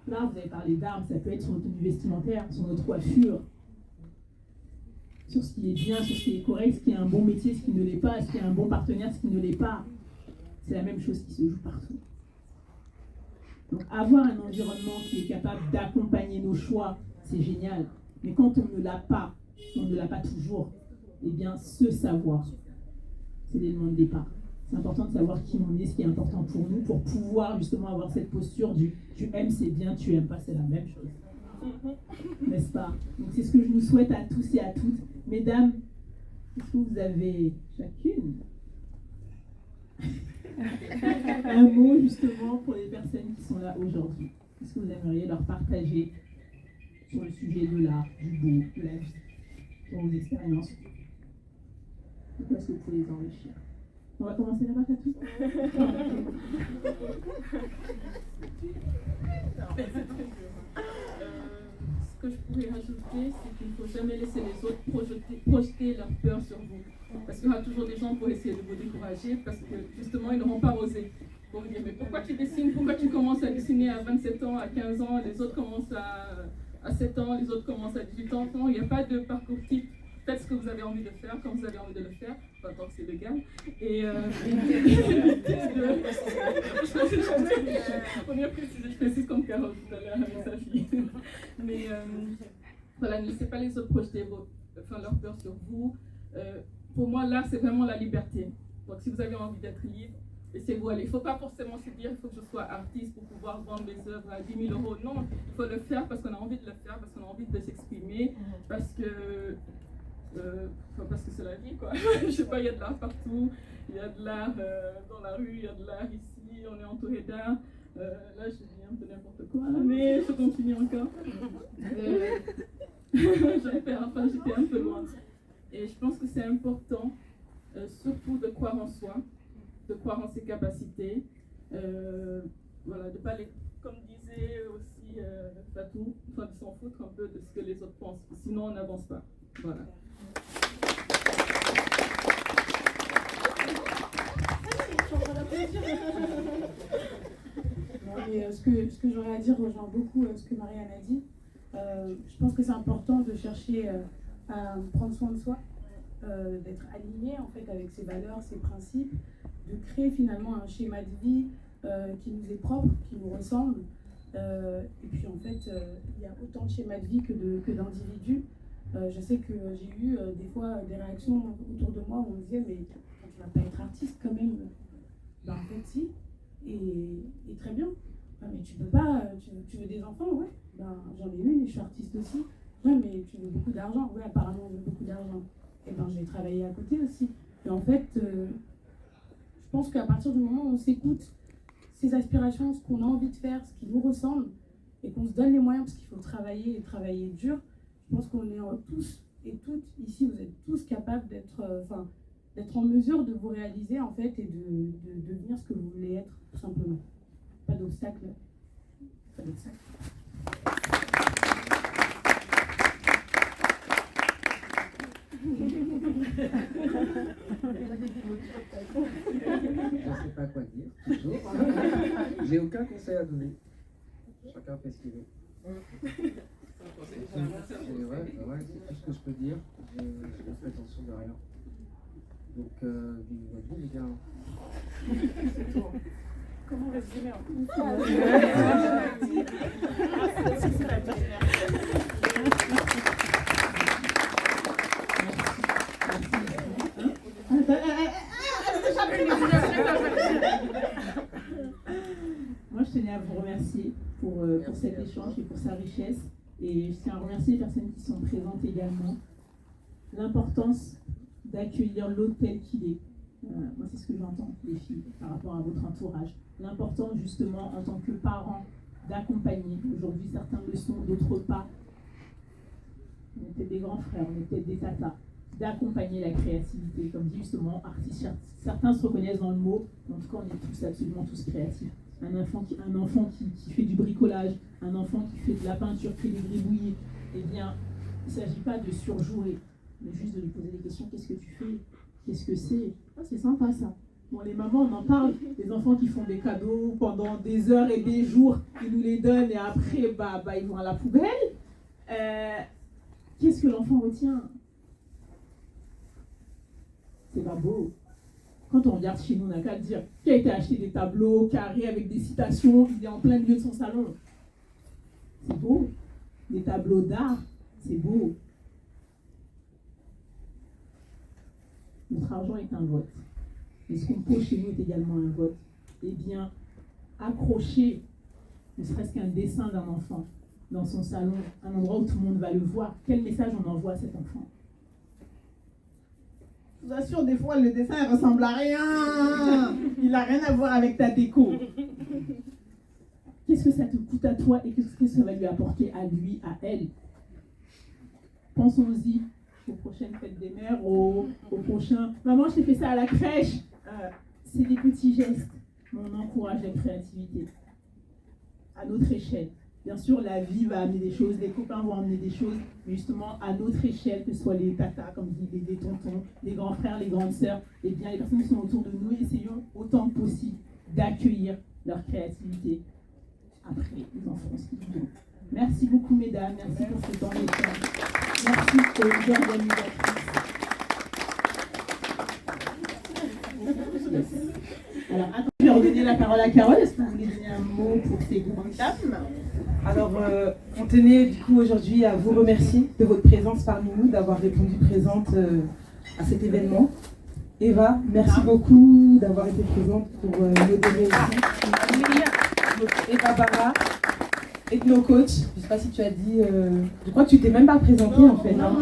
Là, vous avez parlé d'armes, ça peut être sur notre tenue vestimentaire, sur notre coiffure, sur ce qui est bien, sur ce qui est correct, ce qui est un bon métier, ce qui ne l'est pas, ce qui est un bon partenaire, ce qui ne l'est pas. C'est la même chose qui se joue partout. Donc avoir un environnement qui est capable d'accompagner nos choix, c'est génial. Mais quand on ne l'a pas, on ne l'a pas toujours, eh bien ce savoir, c'est l'élément de départ. C'est important de savoir qui on est, ce qui est important pour nous, pour pouvoir justement avoir cette posture du tu aimes c'est bien, tu aimes pas c'est la même chose. N'est-ce pas? Donc c'est ce que je nous souhaite à tous et à toutes. Mesdames, est-ce que vous avez chacune un mot justement pour les personnes qui sont là aujourd'hui? Est-ce que vous aimeriez leur partager sur le sujet de l'art, du beau, de la vie, sur vos expériences? Pourquoi est-ce que vous pouvez les enrichir? On va commencer là-bas, Fatou. Ce que je pourrais rajouter, c'est qu'il ne faut jamais laisser les autres projeter leur peur sur vous. Parce qu'il y aura toujours des gens pour essayer de vous décourager, parce que justement, ils n'auront pas osé. Pour vous dire, mais pourquoi tu dessines? Pourquoi tu commences à dessiner à 27 ans, à 15 ans? Les autres commencent à 7 ans, les autres commencent à 18 ans. Non, il n'y a pas de parcours type. faites ce que vous avez envie de faire, quand vous avez envie de le faire, pas tant que c'est légal. Et je précise comme Carole tout à l'heure avec sa fille. Mais voilà, ne laissez pas les autres projeter leur peur sur vous. Pour moi, l'art, c'est vraiment la liberté. Donc, si vous avez envie d'être libre, laissez-vous aller. Il ne faut pas forcément se dire qu'il faut que je sois artiste pour pouvoir vendre mes œuvres à 10 000 €. Non, il faut le faire parce qu'on a envie de le faire, parce qu'on a envie de s'exprimer, parce que c'est la vie, quoi. Je sais pas, il y a de l'art partout. Il y a de l'art dans la rue, il y a de l'art ici, on est entouré d'art. Là, je dis un peu n'importe quoi, mais je continue encore. J'étais un peu loin. Et je pense que c'est important, surtout de croire en soi, de croire en ses capacités. Voilà, de pas les, comme disait aussi Fatou, de s'en foutre un peu de ce que les autres pensent. Sinon, on n'avance pas. Voilà. Ce que j'aurais à dire rejoint beaucoup ce que Marianne a dit. Je pense que c'est important de chercher à prendre soin de soi, d'être aligné en fait avec ses valeurs, ses principes, de créer finalement un schéma de vie qui nous est propre, qui nous ressemble. Et puis en fait, il y a autant de schémas de vie que d'individus. Je sais que j'ai eu des fois des réactions autour de moi où on me disait mais tu vas pas être artiste quand même. Ben en fait si, et très bien. Ah, mais tu peux pas, tu veux des enfants, ouais. Ben j'en ai une et je suis artiste aussi. Ouais, mais tu veux beaucoup d'argent, ouais, apparemment on veut beaucoup d'argent. Et ben je vais travailler à côté aussi. Et en fait, je pense qu'à partir du moment où on s'écoute ses aspirations, ce qu'on a envie de faire, ce qui nous ressemble, et qu'on se donne les moyens parce qu'il faut travailler et travailler dur, je pense qu'on est tous et toutes ici, vous êtes tous capables d'être en mesure de vous réaliser en fait et de devenir ce que vous voulez être, tout simplement. Pas d'obstacle. Pas d'obstacle. Je ne sais pas quoi dire, toujours. J'ai aucun conseil à donner. Chacun fait ce qu'il veut. C'est tout ce que je peux dire. Je ne fais attention de rien. Donc, vivez votre vie, les gars. C'est tout. Comment résumer en une Moi, je tenais à vous remercier pour cet échange et pour sa richesse. Et je tiens à remercier les personnes qui sont présentes également. L'importance d'accueillir l'autre tel qu'il est. Moi, c'est ce que j'entends, les filles, par rapport à votre entourage. L'importance, justement, en tant que parents, d'accompagner. Aujourd'hui, certains le sont, d'autres pas. On est peut-être des grands frères, on est peut-être des tatas. D'accompagner la créativité. Comme dit justement, artistes, certains se reconnaissent dans le mot, mais en tout cas, on est tous, absolument tous créatifs. Un enfant qui fait du bricolage, un enfant qui fait de la peinture, qui fait des gribouillis, eh bien, il ne s'agit pas de surjouer, mais juste de lui poser des questions. Qu'est-ce que tu fais? Qu'est-ce que c'est? Ah, c'est sympa ça. Bon, les mamans, on en parle. Les enfants qui font des cadeaux pendant des heures et des jours, ils nous les donnent et après, ils vont à la poubelle. Qu'est-ce que l'enfant retient? C'est pas beau. Quand on regarde chez nous, on n'a qu'à dire qui a été acheté des tableaux carrés avec des citations, il est en plein milieu de son salon. C'est beau. Des tableaux d'art, c'est beau. Notre argent est un vote. Et ce qu'on pose chez nous est également un vote. Eh bien, accrocher, ne serait-ce qu'un dessin d'un enfant dans son salon, un endroit où tout le monde va le voir, quel message on envoie à cet enfant? Je vous assure, des fois, le dessin ne ressemble à rien. Il n'a rien à voir avec ta déco. Qu'est-ce que ça te coûte à toi et qu'est-ce que ça va lui apporter à lui, à elle? Pensons-y aux prochaines fêtes des mères, au prochain. Maman, je t'ai fait ça à la crèche. C'est des petits gestes, mais on encourage la créativité à notre échelle. Bien sûr, la vie va amener des choses, les copains vont amener des choses, mais justement, à notre échelle, que ce soit les tatas, comme dit, les tontons, les grands frères, les grandes sœurs, eh bien, les personnes qui sont autour de nous, essayons autant que possible d'accueillir leur créativité. Après, ils en feront ce qu'ils veulent. Merci beaucoup, mesdames. Merci pour ce temps d'échange. Merci aux organisatrices. redonner la parole à Carole. Est-ce que vous voulez donner un mot pour ces grandes dames? Alors, on tenait du coup aujourd'hui à vous remercier de votre présence parmi nous, d'avoir répondu présente à cet événement. Eva, merci beaucoup d'avoir été présente pour modérer aussi. Eva Barra, ethno-coach. Je ne sais pas si tu as dit... je crois que tu t'es même pas présentée en fait. Hein.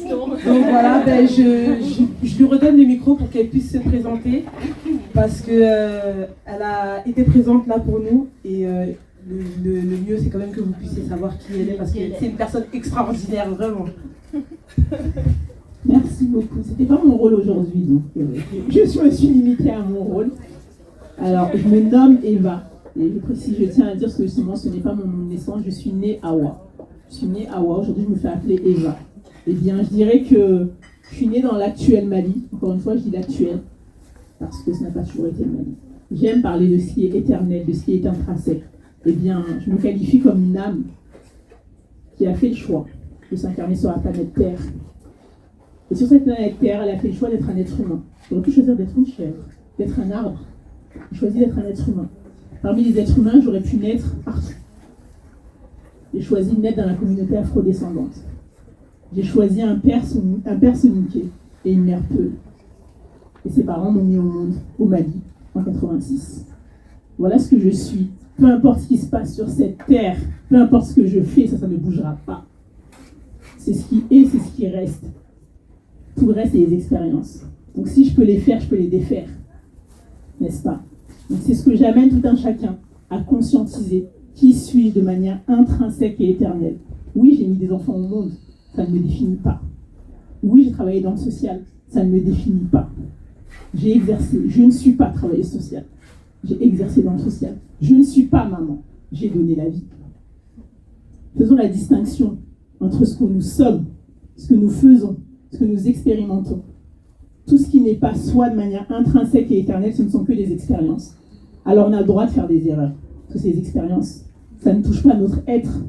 Donc voilà, ben, je lui redonne le micro pour qu'elle puisse se présenter parce qu'elle a été présente là pour nous et le mieux c'est quand même que vous puissiez savoir qui elle est parce que c'est une personne extraordinaire, vraiment. Merci beaucoup. C'était pas mon rôle aujourd'hui, donc je me suis limitée à mon rôle. Alors, je me nomme Eva. Et je tiens à dire que justement, ce n'est pas mon nom de naissance, je suis née à Awa. Je suis née à Awa, aujourd'hui je me fais appeler Eva. Eh bien, je dirais que je suis née dans l'actuel Mali. Encore une fois, je dis l'actuel, parce que ça n'a pas toujours été le Mali. J'aime parler de ce qui est éternel, de ce qui est intrinsèque. Eh bien, je me qualifie comme une âme qui a fait le choix de s'incarner sur la planète Terre. Et sur cette planète Terre, elle a fait le choix d'être un être humain. J'aurais pu choisir d'être une chèvre, d'être un arbre. J'ai choisi d'être un être humain. Parmi les êtres humains, j'aurais pu naître partout. J'ai choisi de naître dans la communauté afrodescendante. J'ai choisi un père soninké et une mère Peul. Et ses parents m'ont mis au monde, au Mali, en 86. Voilà ce que je suis. Peu importe ce qui se passe sur cette terre, peu importe ce que je fais, ça ne bougera pas. C'est ce qui est, c'est ce qui reste. Tout le reste, c'est les expériences. Donc si je peux les faire, je peux les défaire. N'est-ce pas? Donc c'est ce que j'amène tout un chacun à conscientiser. Qui suis-je de manière intrinsèque et éternelle? Oui, j'ai mis des enfants au monde, ça ne me définit pas. Oui, j'ai travaillé dans le social, ça ne me définit pas. J'ai exercé, je ne suis pas travailleuse sociale. J'ai exercé dans le social. Je ne suis pas maman, j'ai donné la vie. Faisons la distinction entre ce que nous sommes, ce que nous faisons, ce que nous expérimentons. Tout ce qui n'est pas soi de manière intrinsèque et éternelle, ce ne sont que des expériences. Alors on a le droit de faire des erreurs. Parce que ces expériences, ça ne touche pas notre être.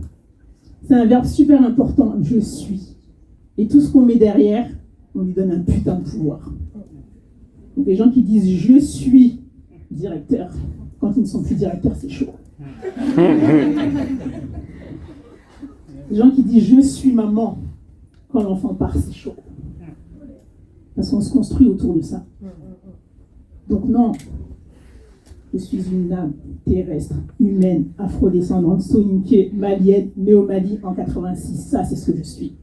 C'est un verbe super important, je suis. Et tout ce qu'on met derrière, on lui donne un putain de pouvoir. Donc les gens qui disent « je suis directeur », quand ils ne sont plus directeurs, c'est chaud. Les gens qui disent « je suis maman », quand l'enfant part, c'est chaud. Parce qu'on se construit autour de ça. Donc non, je suis une âme terrestre, humaine, afrodescendante, soninké, malienne, née au Mali en 86. Ça, c'est ce que je suis.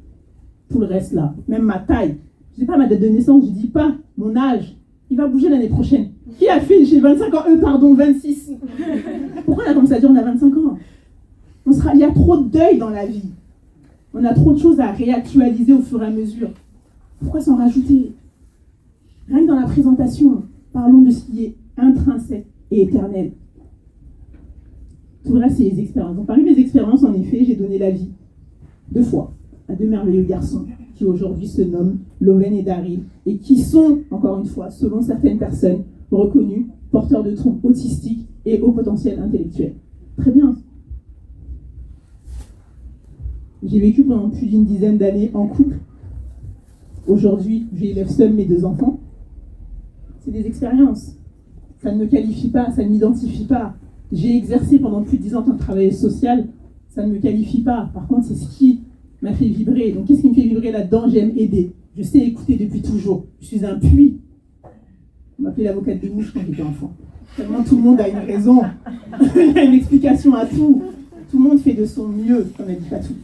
Tout le reste là, même ma taille. Je dis pas ma date de naissance, je dis pas mon âge. Il va bouger l'année prochaine. Qui a fait, j'ai 25 ans, 26. Pourquoi on a commencé à dire on a 25 ans? Il y a trop de deuil dans la vie. On a trop de choses à réactualiser au fur et à mesure. Pourquoi s'en rajouter? Rien que dans la présentation, parlons de ce qui est intrinsèque et éternel. Tout le reste, c'est les expériences. Donc, parmi mes expériences, en effet, j'ai donné la vie 2 fois à 2 merveilleux garçons qui aujourd'hui se nomment Loven et Daryl et qui sont, encore une fois, selon certaines personnes, reconnus porteurs de troubles autistiques et haut potentiel intellectuel. Très bien. J'ai vécu pendant plus d'une dizaine d'années en couple. Aujourd'hui, j'élève seul mes 2 enfants. C'est des expériences. Ça ne me qualifie pas, ça ne m'identifie pas. J'ai exercé pendant plus de 10 ans en tant que travailleuse sociale. Ça ne me qualifie pas. Par contre, c'est ce qui m'a fait vibrer. Donc, qu'est-ce qui me fait vibrer là-dedans? J'aime aider. Je sais écouter depuis toujours. Je suis un puits. On m'appelait l'avocate de mouche quand j'étais enfant. Tellement tout le monde a une raison. Il y a une explication à tout. Tout le monde fait de son mieux, comme elle dit pas tout.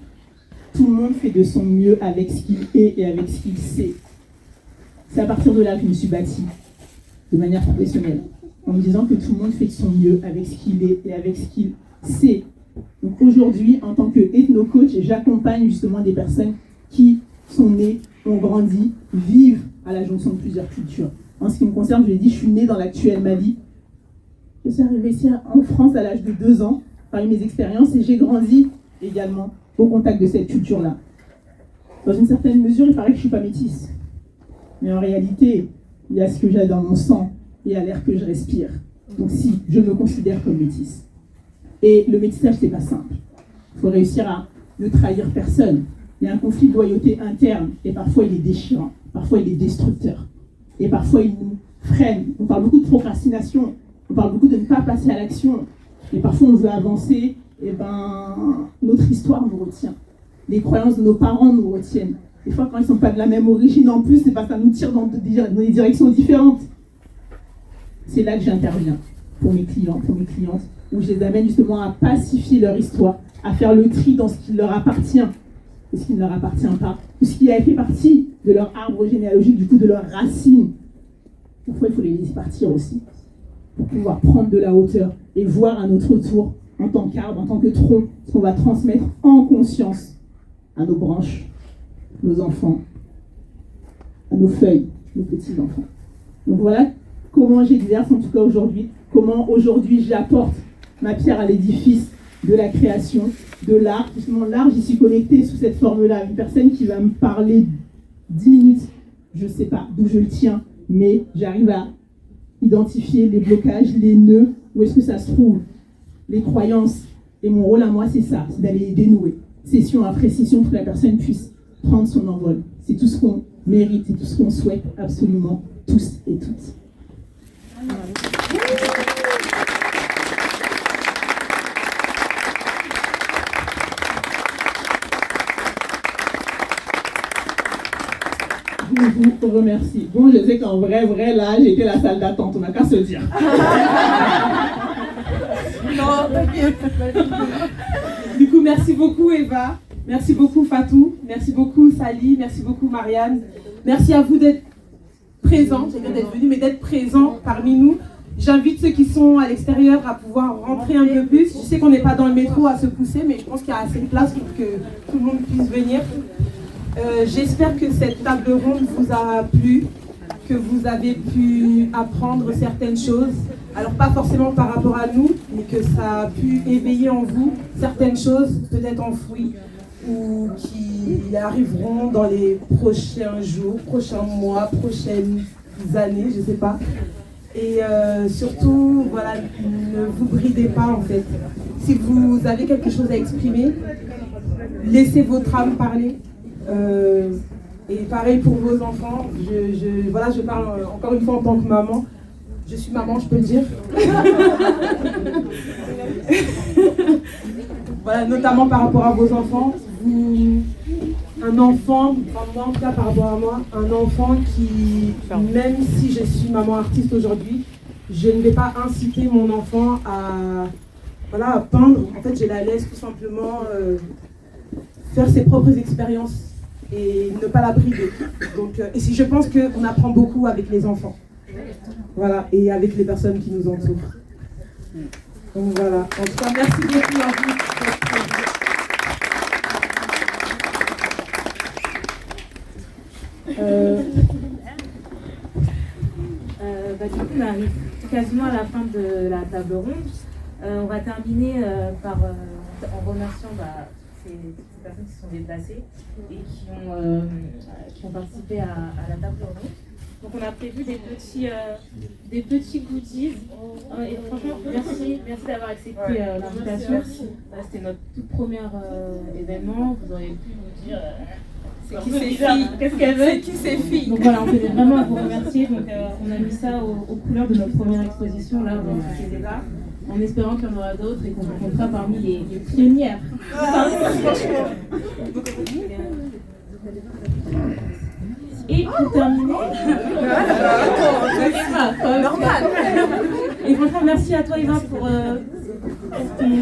Tout le monde fait de son mieux avec ce qu'il est et avec ce qu'il sait. C'est à partir de là que je me suis bâtie de manière professionnelle, en me disant que tout le monde fait de son mieux avec ce qu'il est et avec ce qu'il sait. Donc aujourd'hui, en tant qu'ethno-coach, j'accompagne justement des personnes qui sont nées, ont grandi, vivent à la jonction de plusieurs cultures. En ce qui me concerne, je l'ai dit, je suis née dans l'actuel Mali. Je suis arrivée ici en France à l'âge de 2 ans, parmi mes expériences, et j'ai grandi également au contact de cette culture-là. Dans une certaine mesure, il paraît que je ne suis pas métisse. Mais en réalité, il y a ce que j'ai dans mon sang et à l'air que je respire. Donc si, je me considère comme métisse. Et le métissage, c'est pas simple. Il faut réussir à ne trahir personne. Il y a un conflit de loyauté interne et parfois il est déchirant, parfois il est destructeur. Et parfois il nous freine. On parle beaucoup de procrastination. On parle beaucoup de ne pas passer à l'action. Et parfois, on veut avancer, et notre histoire nous retient. Les croyances de nos parents nous retiennent. Des fois, quand ils ne sont pas de la même origine, en plus, c'est parce que ça nous tire dans des directions différentes. C'est là que j'interviens pour mes clients, pour mes clientes, où je les amène justement à pacifier leur histoire, à faire le tri dans ce qui leur appartient et ce qui ne leur appartient pas, ou ce qui a fait partie de leur arbre généalogique, du coup de leurs racines. Parfois, il faut les laisser partir aussi, pour pouvoir prendre de la hauteur et voir à notre tour, en tant qu'arbre, en tant que tronc, ce qu'on va transmettre en conscience à nos branches, nos enfants, à nos feuilles, nos petits-enfants. Donc voilà comment j'exerce, en tout cas aujourd'hui, comment aujourd'hui j'apporte ma pierre à l'édifice de la création, de l'art. Justement, l'art, j'y suis connectée sous cette forme-là. Une personne qui va me parler 10 minutes, je ne sais pas d'où je le tiens, mais j'arrive à identifier les blocages, les nœuds, où est-ce que ça se trouve, les croyances. Et mon rôle à moi, c'est ça, c'est d'aller les dénouer, session après session, pour que la personne puisse prendre son envol. C'est tout ce qu'on mérite, c'est tout ce qu'on souhaite absolument tous et toutes. Je vous remercie. Bon, je sais qu'en vrai, là, j'ai été la salle d'attente, on n'a qu'à se dire. Non, t'inquiète. Du coup, merci beaucoup Eva, merci beaucoup Fatou, merci beaucoup Sally, merci beaucoup Marianne. Merci à vous d'être présents, j'ai bien d'être venus, mais d'être présents parmi nous. J'invite ceux qui sont à l'extérieur à pouvoir rentrer un peu plus. Je sais qu'on n'est pas dans le métro à se pousser, mais je pense qu'il y a assez de place pour que tout le monde puisse venir. J'espère que cette table ronde vous a plu, que vous avez pu apprendre certaines choses. Alors pas forcément par rapport à nous, mais que ça a pu éveiller en vous certaines choses peut-être enfouies ou qui arriveront dans les prochains jours, prochains mois, prochaines années, je ne sais pas. Et surtout, voilà, ne vous bridez pas en fait. Si vous avez quelque chose à exprimer, laissez votre âme parler. Et pareil pour vos enfants, voilà, je parle encore une fois en tant que maman. Je suis maman, je peux le dire. Voilà, notamment par rapport à vos enfants. Un enfant, moi en tout cas par rapport à moi, un enfant qui, même si je suis maman artiste aujourd'hui, je ne vais pas inciter mon enfant à peindre. En fait, je la laisse tout simplement faire ses propres expériences et ne pas la brider. Donc, et si je pense qu'on apprend beaucoup avec les enfants. Voilà, et avec les personnes qui nous entourent. Donc voilà, en tout cas, merci beaucoup à vous. Du coup, on arrive quasiment à la fin de la table ronde. On va terminer en remerciant ces personnes qui sont déplacées et qui ont participé à la table ronde. Donc on a prévu des petits goodies. Et franchement, merci d'avoir accepté l'invitation. C'était notre tout premier événement. Vous auriez pu nous dire c'est qui ces filles, qu'est-ce qu'elles veulent, c'est qui ces filles. Donc voilà, on tenait vraiment à vous remercier. Donc on a mis ça aux couleurs de notre première exposition là dans la Société d'Art, en espérant qu'il y en aura d'autres et qu'on vous comptera parmi les pionnières. Et pour terminer, et franchement merci à toi Eva pour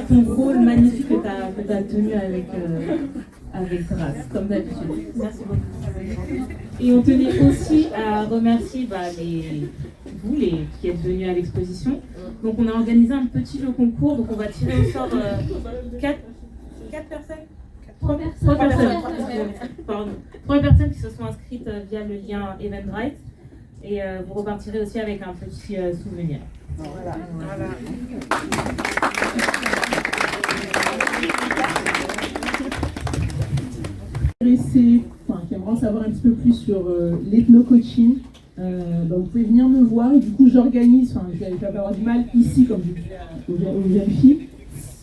ton rôle magnifique que tu as tenu avec grâce, comme d'habitude. Merci beaucoup. Et on tenait aussi à remercier vous qui êtes venus à l'exposition. Donc on a organisé un petit jeu concours, donc on va tirer au sort 4 personnes. 3 personnes qui se sont inscrites via le lien Eventbrite et vous repartirez aussi avec un petit souvenir. Voilà. Qui aimeront en savoir un petit peu plus sur l'ethno-coaching, vous pouvez venir me voir et du coup j'organise, je vais avoir du mal ici comme je dis aux jeunes filles.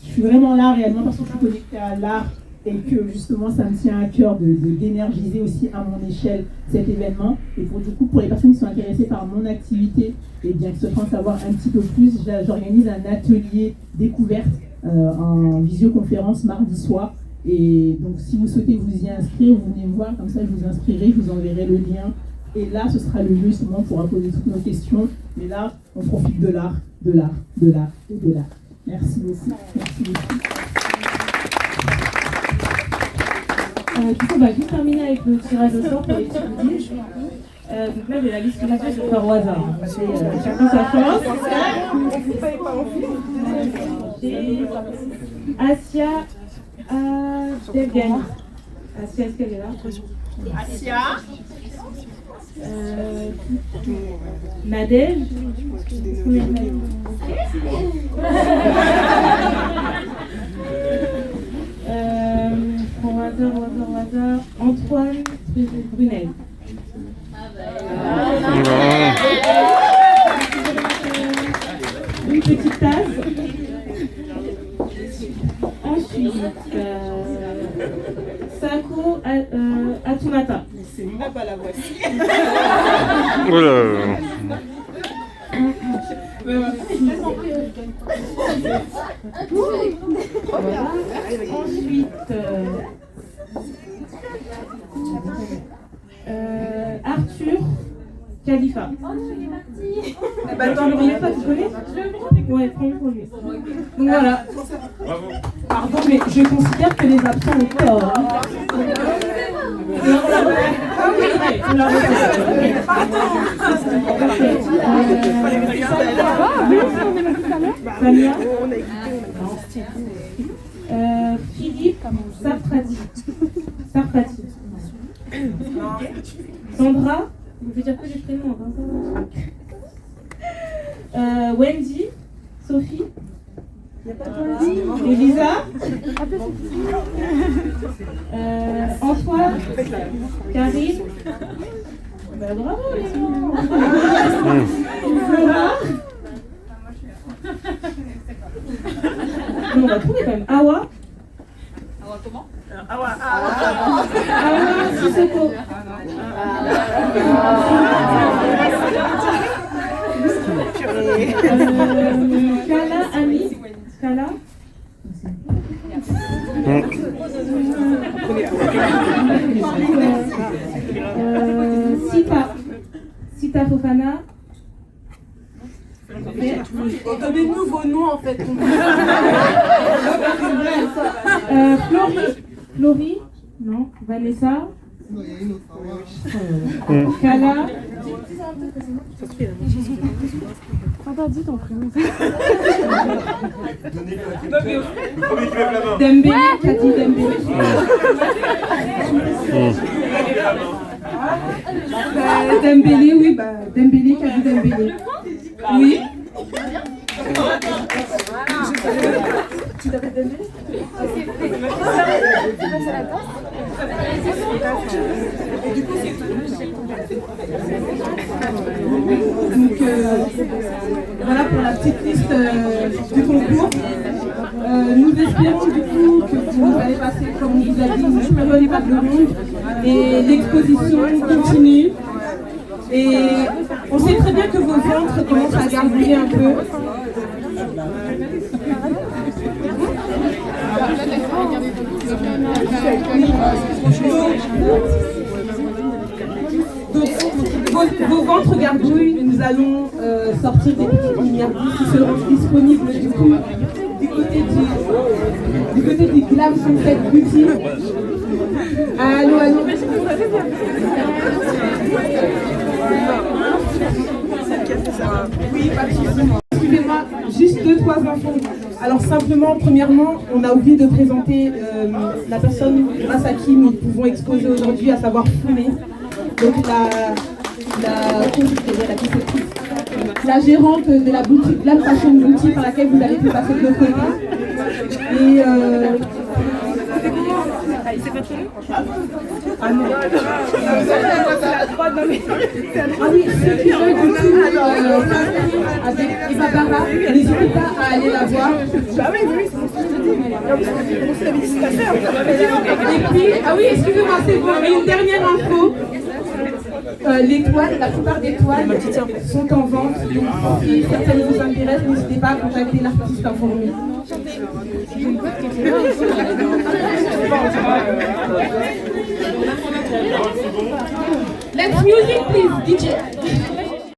Je suis vraiment là réellement parce que je suis connectée à l'art et que justement ça me tient à cœur d'énergiser aussi à mon échelle cet événement. Et pour les personnes qui sont intéressées par mon activité et bien qui souhaitent en savoir un petit peu plus, j'organise un atelier découverte en visioconférence mardi soir. Et donc si vous souhaitez vous y inscrire, vous venez me voir, comme ça je vous inscrirai, je vous enverrai le lien. Et là, ce sera le lieu justement pour poser toutes nos questions. Mais là, on profite de l'art, de l'art, de l'art et de l'art. Merci beaucoup. Merci beaucoup. Du coup, on va juste terminer avec le tirage au sort pour les petits goodies. Donc là, j'ai la liste que je vais faire au hasard. Chacun sa chance. J'ai Asia Devgani. Asia, est-ce qu'elle est là? Asia. Nadège. Au hasard. Antoine Brunel. Une petite tasse. Ensuite, Sako Atunata. C'est moi pas la voici. Voilà. Ensuite, Arthur Khalifa. Eh ben, attends, Khalifa, tu connais? Ouais, prends-le pour lui. Donc voilà. Bravo. Pardon, mais je considère que les absents ont tort. Samia. Philippe Sarfati. Sandra. On peut dire que les prénoms. Wendy. Sophie. Elisa. Antoine. Karine. Ben, bravo les gens. Flora. On va trouver quand même. Awa. Awa comment? Awa Sissoko. Kala Ami. Kala. Sita Fofana. Donnez-nous vos noms en fait. Florie. Non. Vanessa. Kala. Interdit ton prénom. Dembélé, Cathy Dembélé. Dembélé, oui, bah Dembélé, Cathy Dembélé. Oui. Tu t'appelles Dembélé? Et du coup, c'est donc voilà pour la petite liste du concours. Nous espérons du coup que vous allez passer, comme on vous a dit, une super bonne table ronde et l'exposition continue. Et on sait très bien que vos ventres commencent à garbouiller un peu. Donc, vos ventres gargouillent, nous allons sortir des petites milliardiers qui seront disponibles du coup du côté du Glam Sunset Beauty. Allô. Oui, pas de souci. Excusez-moi, juste 2-3 infos. Alors simplement, premièrement, on a oublié de présenter la personne grâce à qui nous pouvons exposer aujourd'hui, à savoir Foumé. Donc la gérante de la boutique Glam Fashion Beauty par laquelle vous allez passer de l'autre côté. Et c'est pas trop long? Ah non. Ah oui, ceux qui veulent du coup avec Eva Barra, n'hésitez pas à aller la voir. puis, ah oui, excusez-moi, c'est bon. Et une dernière info. Les toiles, la plupart des toiles sont en vente. Donc, si certaines vous intéressent, n'hésitez pas à contacter l'artiste informé. Let's music, please, DJ.